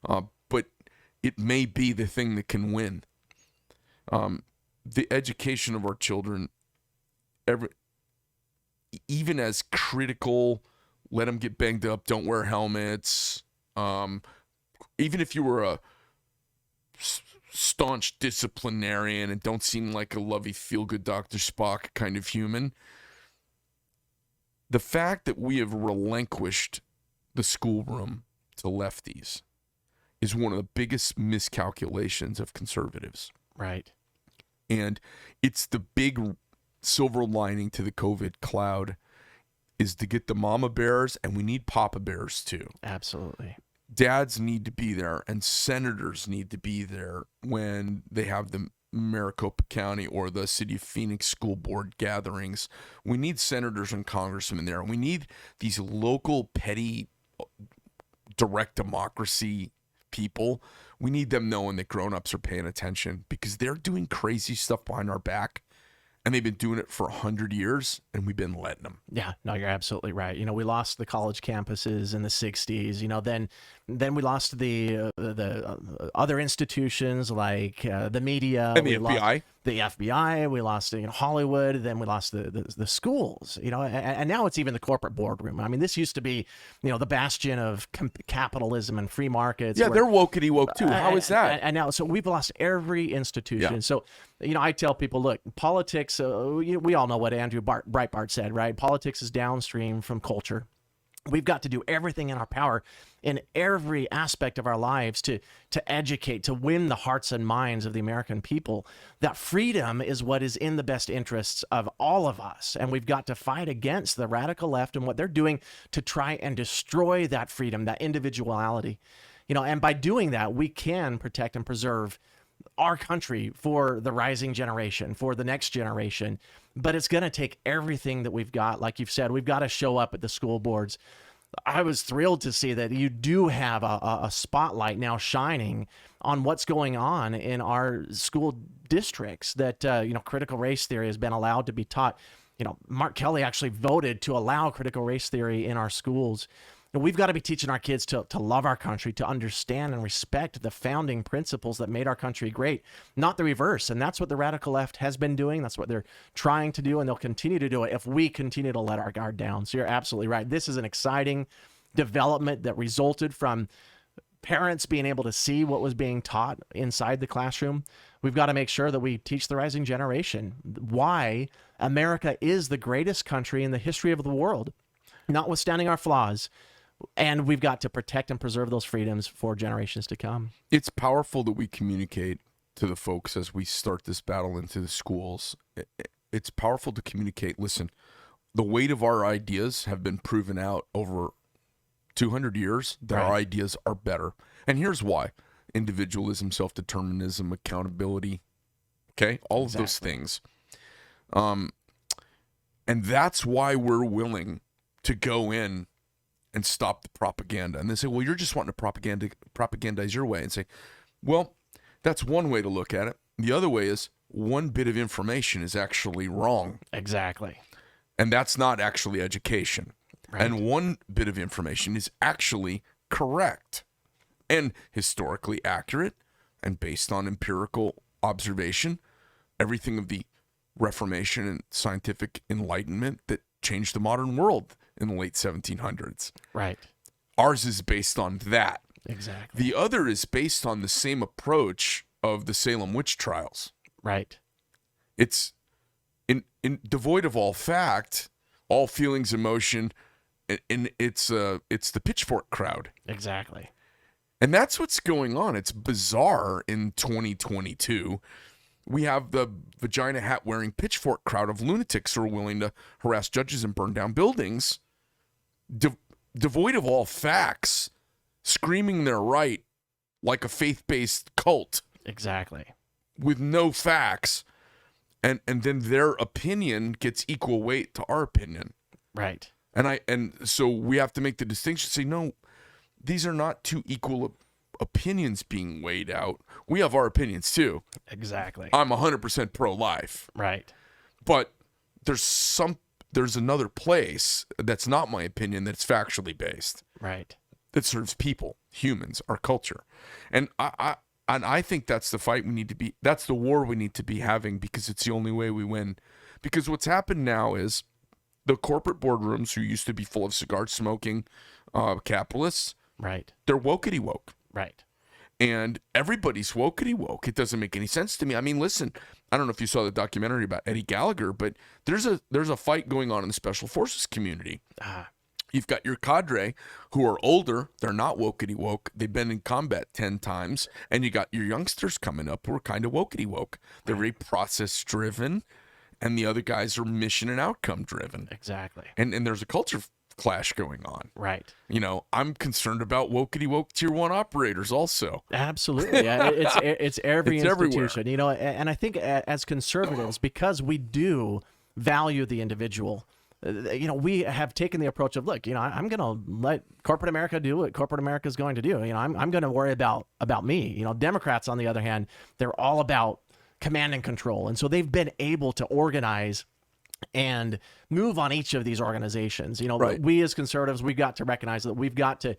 but it may be the thing that can win. The education of our children, even as critical, let them get banged up, don't wear helmets. Even if you were a staunch disciplinarian and don't seem like a lovey, feel-good Dr. Spock kind of human, the fact that we have relinquished the schoolroom to lefties is one of the biggest miscalculations of conservatives. Right. And it's the big silver lining to the COVID cloud, is to get the mama bears, and we need papa bears too. Absolutely. Dads need to be there, and senators need to be there when they have the Maricopa County or the City of Phoenix School Board gatherings. We need senators and congressmen there. We need these local petty direct democracy people. We need them knowing that grown-ups are paying attention, because they're doing crazy stuff behind our back, and they've been doing it for 100 years, and we've been letting them. Yeah, no, you're absolutely right. We lost the college campuses in the 60s. Then we lost the other institutions like the media And the FBI. The FBI, we lost Hollywood, then we lost the schools, and now it's even the corporate boardroom. I mean, this used to be, the bastion of capitalism and free markets. Yeah, they're wokety woke too. How is that? And now, so we've lost every institution. Yeah. So, I tell people, look, politics, we all know what Andrew Breitbart said, right? Politics is downstream from culture. We've got to do everything in our power in every aspect of our lives to educate, to win the hearts and minds of the American people. That freedom is what is in the best interests of all of us. And we've got to fight against the radical left and what they're doing to try and destroy that freedom, that individuality. And by doing that, we can protect and preserve our country for the rising generation, for the next generation. But it's going to take everything that we've got. Like you've said, we've got to show up at the school boards. I was thrilled to see that you do have a spotlight now shining on what's going on in our school districts, that, critical race theory has been allowed to be taught. Mark Kelly actually voted to allow critical race theory in our schools. And we've got to be teaching our kids to love our country, to understand and respect the founding principles that made our country great, not the reverse. And that's what the radical left has been doing. That's what they're trying to do, and they'll continue to do it if we continue to let our guard down. So you're absolutely right. This is an exciting development that resulted from parents being able to see what was being taught inside the classroom. We've got to make sure that we teach the rising generation why America is the greatest country in the history of the world, notwithstanding our flaws. And we've got to protect and preserve those freedoms for generations to come. It's powerful that we communicate to the folks as we start this battle into the schools. It's powerful to communicate. Listen, the weight of our ideas have been proven out over 200 years that our ideas are better. And here's why. Individualism, self-determinism, accountability, okay? All of those things. And that's why we're willing to go in and stop the propaganda. And they say, well, you're just wanting to propagandize your way. And say, well, that's one way to look at it. The other way is one bit of information is actually wrong. Exactly. And that's not actually education. Right. And one bit of information is actually correct and historically accurate and based on empirical observation, everything of the Reformation and scientific enlightenment that changed the modern world in the late 1700s. Right. Ours is based on that. Exactly. The other is based on the same approach of the Salem witch trials. Right. It's in devoid of all fact, all feelings, emotion, and it's the pitchfork crowd. Exactly. And that's what's going on. It's bizarre in 2022. We have the vagina hat wearing pitchfork crowd of lunatics who are willing to harass judges and burn down buildings, devoid of all facts, screaming their right like a faith-based cult. Exactly. With no facts. And then their opinion gets equal weight to our opinion. Right. And so we have to make the distinction, say, no, these are not two equal opinions being weighed out. We have our opinions too. Exactly. I'm 100% pro-life. Right. But there's another place that's not my opinion, that's factually based. Right. That serves people, humans, our culture. And I think that's the fight we need to be, that's the war we need to be having, because it's the only way we win. Because what's happened now is the corporate boardrooms, who used to be full of cigar smoking capitalists, right, they're wokety woke. Right. And everybody's wokety woke. It doesn't make any sense to me. I mean, listen, I don't know if you saw the documentary about Eddie Gallagher, but there's a fight going on in the special forces community. You've got your cadre who are older. They're not wokety woke. They've been in combat 10 times. And you got your youngsters coming up who are kind of wokety woke. They're very process driven. And the other guys are mission and outcome driven. Exactly. And there's a culture clash going on. Right. You know, I'm concerned about wokety woke tier 1 operators also. Absolutely. Yeah, it's every It's institution. everywhere. You know, and I think as conservatives, because we do value the individual, you know, we have taken the approach of, look, you know, I'm going to let corporate America do what corporate America is going to do. You know, I'm going to worry about me. You know, Democrats, on the other hand, they're all about command and control. And so they've been able to organize and move on each of these organizations. You know, right. We as conservatives, we've got to recognize that we've got to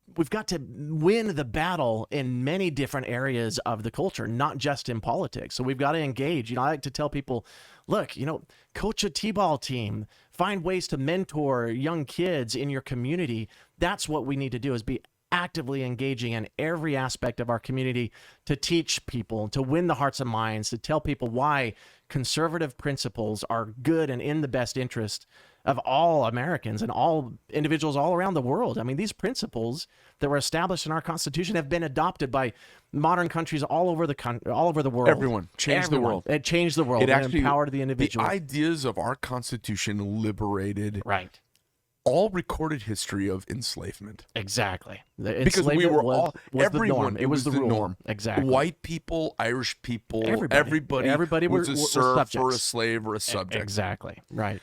win the battle in many different areas of the culture, not just in politics. So we've got to engage. You know, I like to tell people, look, you know, coach a t-ball team, find ways to mentor young kids in your community. That's what we need to do, is be actively engaging in every aspect of our community to teach people, to win the hearts and minds, to tell people why conservative principles are good and in the best interest of all Americans and all individuals all around the world. I mean, these principles that were established in our Constitution have been adopted by modern countries all over the world. Everyone changed the world. It changed the world. It It actually empowered the individual. The ideas of our Constitution liberated Right. all recorded history of enslavement. Exactly. Because we were was the everyone. norm. It was the rule. norm. Exactly. White people, Irish people, Everybody was were a serf or a subjects. slave or a subject. Exactly. Right.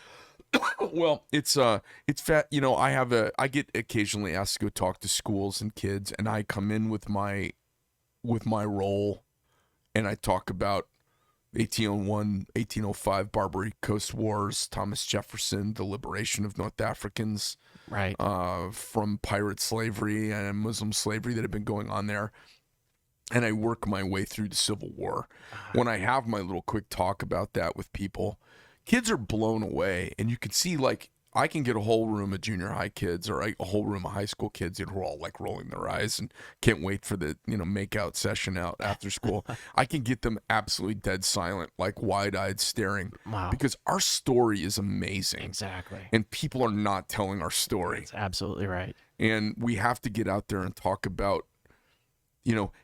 Well, it's fat. You know, I get occasionally asked to go talk to schools and kids, and I come in with my role, and I talk about 1801, 1805 Barbary Coast Wars, Thomas Jefferson, the liberation of North Africans, Right. from pirate slavery and Muslim slavery that had been going on there. And I work my way through the Civil War. When I have my little quick talk about that with people, kids are blown away. And you can see, like, I can get a whole room of junior high kids or a whole room of high school kids who are all like rolling their eyes and can't wait for the, make out session out after school. I can get them absolutely dead silent, like wide-eyed staring. Wow. Because our story is amazing. Exactly. And people are not telling our story. That's absolutely right. And we have to get out there and talk about,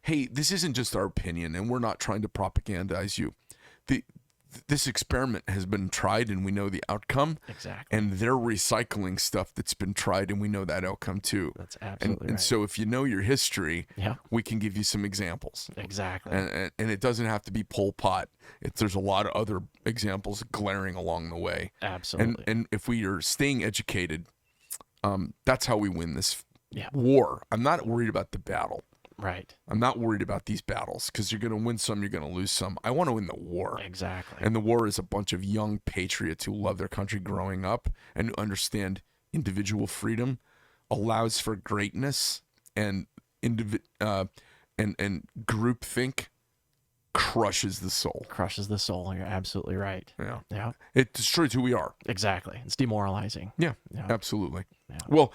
hey, this isn't just our opinion, and we're not trying to propagandize you. This experiment has been tried, and we know the outcome. Exactly. And they're recycling stuff that's been tried, and we know that outcome too. That's absolutely right. And so if you know your history, Yeah. we can give you some examples. Exactly. And it doesn't have to be Pol Pot. There's a lot of other examples glaring along the way. Absolutely. And if we are staying educated, that's how we win this Yeah. war. I'm not worried about the battle. Right. I'm not worried about these battles because you're going to win some, you're going to lose some. I want to win the war. Exactly. And the war is a bunch of young patriots who love their country growing up and who understand individual freedom allows for greatness, and groupthink crushes the soul. Crushes the soul. You're absolutely right. Yeah. Yeah. It destroys who we are. Exactly. It's demoralizing. Yeah. Yeah. Absolutely. Yeah. Well,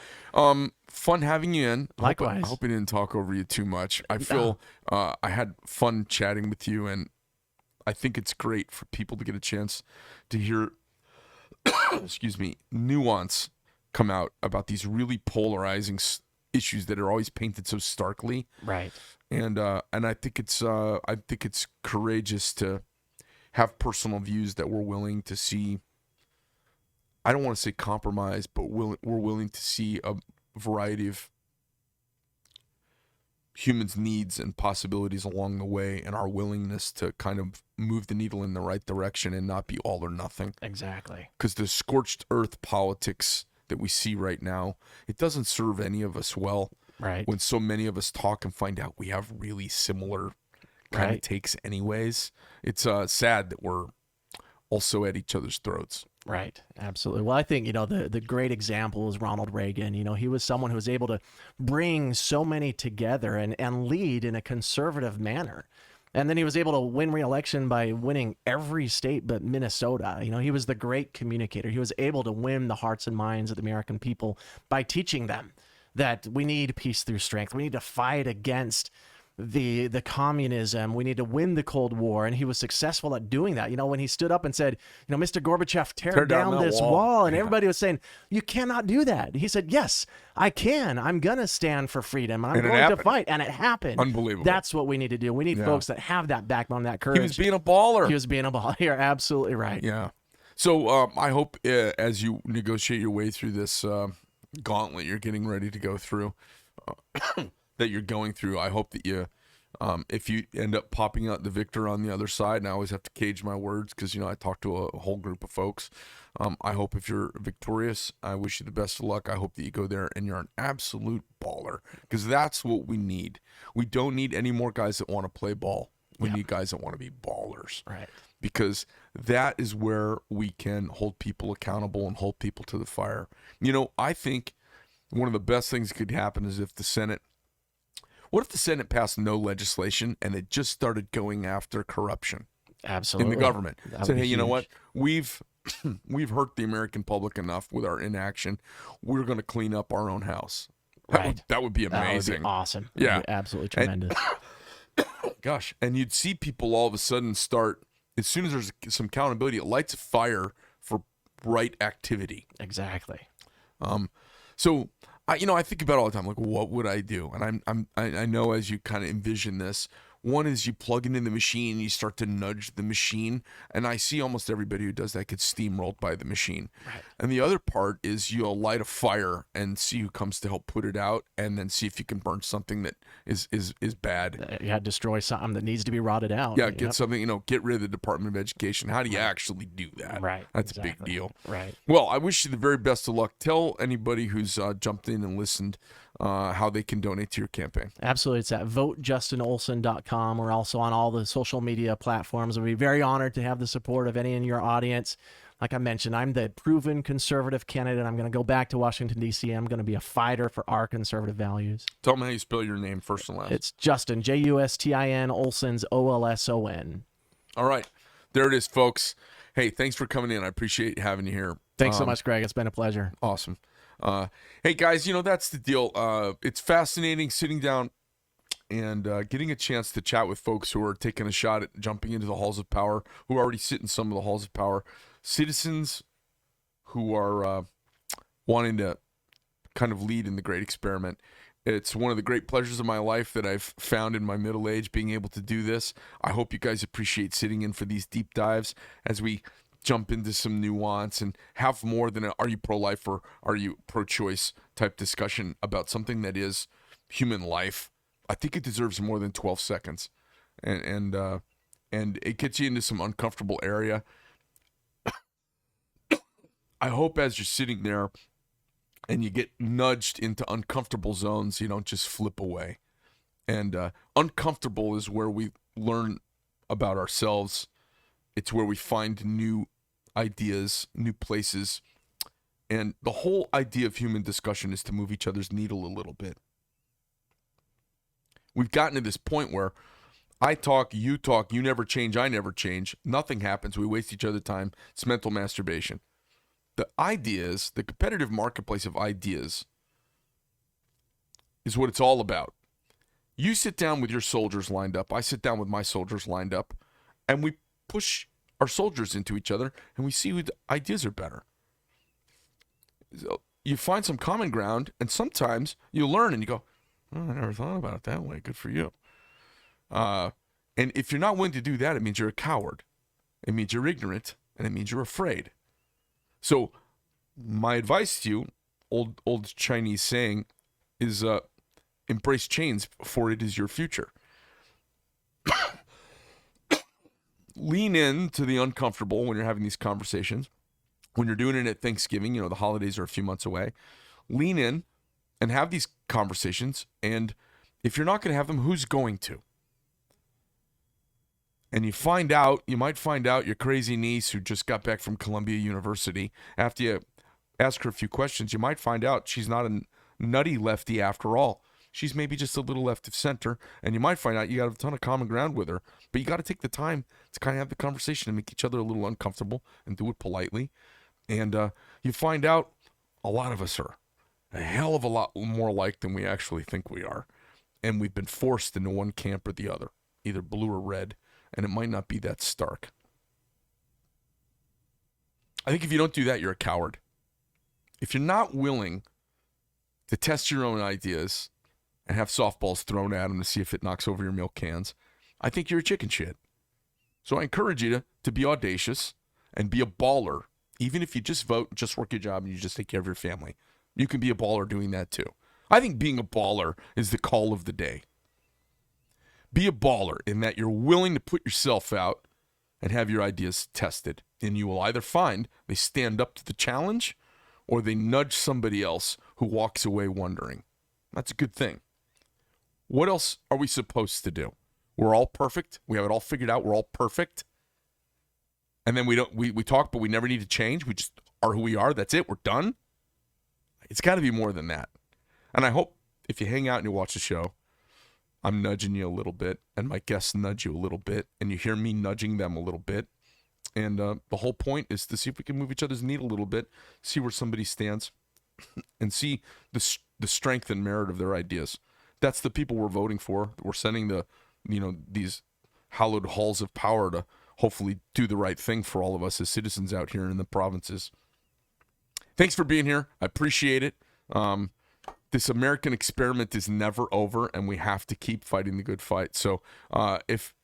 fun having you in. Likewise. I hope I didn't talk over you too much. I feel I had fun chatting with you, and I think it's great for people to get a chance to hear, excuse me, nuance come out about these really polarizing issues that are always painted so starkly. Right. And I think it's courageous to have personal views that we're willing to see. I don't want to say compromise, but we're willing to see a variety of humans' needs and possibilities along the way, and our willingness to kind of move the needle in the right direction and not be all or nothing. Exactly. Because the scorched earth politics that we see right now, it doesn't serve any of us well. Right. When so many of us talk and find out we have really similar kind of takes anyways. It's sad that we're also at each other's throats. Right. Absolutely. Well, I think, the great example is Ronald Reagan. He was someone who was able to bring so many together and lead in a conservative manner. And then he was able to win re-election by winning every state but Minnesota. He was the great communicator. He was able to win the hearts and minds of the American people by teaching them that we need peace through strength. We need to fight against the communism. We need to win the Cold War. And he was successful at doing that. When he stood up and said, Mr. Gorbachev, tear down this wall. And everybody was saying, you cannot do that. He said, yes, I can. I'm going to stand for freedom. And I'm going to fight. And it happened. Unbelievable. That's what we need to do. We need folks that have that backbone, that courage. He was being a baller. He was being a baller. You're absolutely right. Yeah. So I hope as you negotiate your way through this gauntlet you're getting ready to go through, that you're going through, I hope that you, if you end up popping out the victor on the other side, and I always have to cage my words because, I talk to a whole group of folks. I hope if you're victorious, I wish you the best of luck. I hope that you go there and you're an absolute baller, because that's what we need. We don't need any more guys that want to play ball. We need guys that want to be ballers. Right. Because that is where we can hold people accountable and hold people to the fire. I think one of the best things that could happen is if the Senate passed no legislation and it just started going after corruption Absolutely. in the government? Said, hey, you know huge. what? We've hurt the American public enough with our inaction. We're going to clean up our own house. That would be amazing. That would be awesome. Yeah. That would be absolutely tremendous. Gosh, and you'd see people all of a sudden start, as soon as there's some accountability, it lights a fire for right activity. Exactly. So I think about it all the time, like, what would I do? And I know, as you kind of envision this, one is you plug it in the machine and you start to nudge the machine, and I see almost everybody who does that gets steamrolled by the machine. Right. And the other part is you'll light a fire and see who comes to help put it out, and then see if you can burn something that is bad. You had to destroy something that needs to be rotted out. Yeah, get something, get rid of the Department of Education. How do you actually do that? Right. That's exactly. a big deal. Right. Well, I wish you the very best of luck. Tell anybody who's jumped in and listened how they can donate to your campaign. Absolutely. It's at votejustinolson.com. We're also on all the social media platforms. We'll be very honored to have the support of any in your audience. Like I mentioned, I'm the proven conservative candidate. I'm going to go back to Washington, D.C. I'm going to be a fighter for our conservative values. Tell them how you spell your name, first and last. It's Justin, Justin, Olson's Olson. All right. There it is, folks. Hey, thanks for coming in. I appreciate having you here. Thanks so much, Greg. It's been a pleasure. Awesome. Hey, guys, that's the deal. It's fascinating sitting down and getting a chance to chat with folks who are taking a shot at jumping into the halls of power, who already sit in some of the halls of power, citizens who are wanting to kind of lead in the great experiment. It's one of the great pleasures of my life that I've found in my middle age, being able to do this. I hope you guys appreciate sitting in for these deep dives as we jump into some nuance and have more than are you pro-life or are you pro-choice type discussion about something that is human life. I think it deserves more than 12 seconds. And it gets you into some uncomfortable area. I hope as you're sitting there and you get nudged into uncomfortable zones, you don't just flip away. And uncomfortable is where we learn about ourselves. It's where we find new ideas, new places. And the whole idea of human discussion is to move each other's needle a little bit. We've gotten to this point where I talk, you never change, I never change. Nothing happens. We waste each other's time. It's mental masturbation. The ideas, the competitive marketplace of ideas is what it's all about. You sit down with your soldiers lined up. I sit down with my soldiers lined up. And we push our soldiers into each other, and we see whose ideas are better. So you find some common ground, and sometimes you learn, and you go, oh, I never thought about it that way. Good for you. And if you're not willing to do that, it means you're a coward. It means you're ignorant, and it means you're afraid. So my advice to you, old Chinese saying, is embrace change, for it is your future. Lean in to the uncomfortable when you're having these conversations. When you're doing it at Thanksgiving, the holidays are a few months away. Lean in and have these conversations. And if you're not going to have them, who's going to? And you might find out your crazy niece who just got back from Columbia University, after you ask her a few questions, you might find out she's not a nutty lefty after all. She's maybe just a little left of center, and you might find out you got a ton of common ground with her, but you got to take the time to kind of have the conversation and make each other a little uncomfortable and do it politely. And you find out a lot of us are a hell of a lot more alike than we actually think we are. And we've been forced into one camp or the other, either blue or red, and it might not be that stark. I think if you don't do that, you're a coward. If you're not willing to test your own ideas and have softballs thrown at them to see if it knocks over your milk cans, I think you're a chicken shit. So I encourage you to be audacious and be a baller. Even if you just vote, just work your job, and you just take care of your family. You can be a baller doing that too. I think being a baller is the call of the day. Be a baller in that you're willing to put yourself out and have your ideas tested. And you will either find they stand up to the challenge or they nudge somebody else who walks away wondering. That's a good thing. What else are we supposed to do? We're all perfect. We have it all figured out. We're all perfect. And then we talk, but we never need to change. We just are who we are. That's it. We're done. It's got to be more than that. And I hope if you hang out and you watch the show, I'm nudging you a little bit, and my guests nudge you a little bit, and you hear me nudging them a little bit. And the whole point is to see if we can move each other's needle a little bit, see where somebody stands, and see the strength and merit of their ideas. That's the people we're voting for. We're sending these hallowed halls of power to hopefully do the right thing for all of us as citizens out here in the provinces. thanks for being here. I appreciate it. This American experiment is never over, and we have to keep fighting the good fight. So if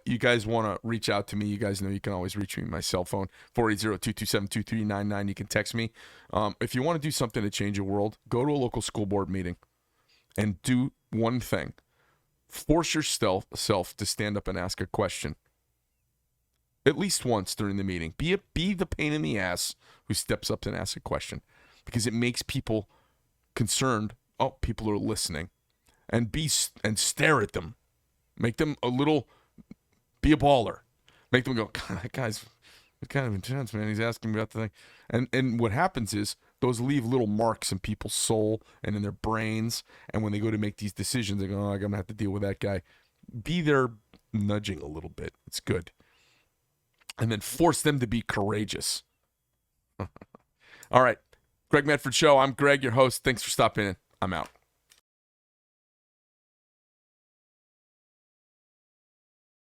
you guys want to reach out to me, you guys know you can always reach me on my cell phone, 480-227-2399. You can text me. If you want to do something to change the world, go to a local school board meeting and do one thing. Force yourself to stand up and ask a question. At least once during the meeting. Be the pain in the ass who steps up and asks a question, because it makes people concerned. Oh, people are listening, and stare at them. Make them be a baller. Make them go, God, that guy's kind of intense, man. He's asking me about the thing. And what happens is those leave little marks in people's soul and in their brains. And when they go to make these decisions, they go, oh, I'm going to have to deal with that guy. Be there nudging a little bit. It's good. And then force them to be courageous. All right. Greg Medford Show. I'm Greg, your host. Thanks for stopping in. I'm out.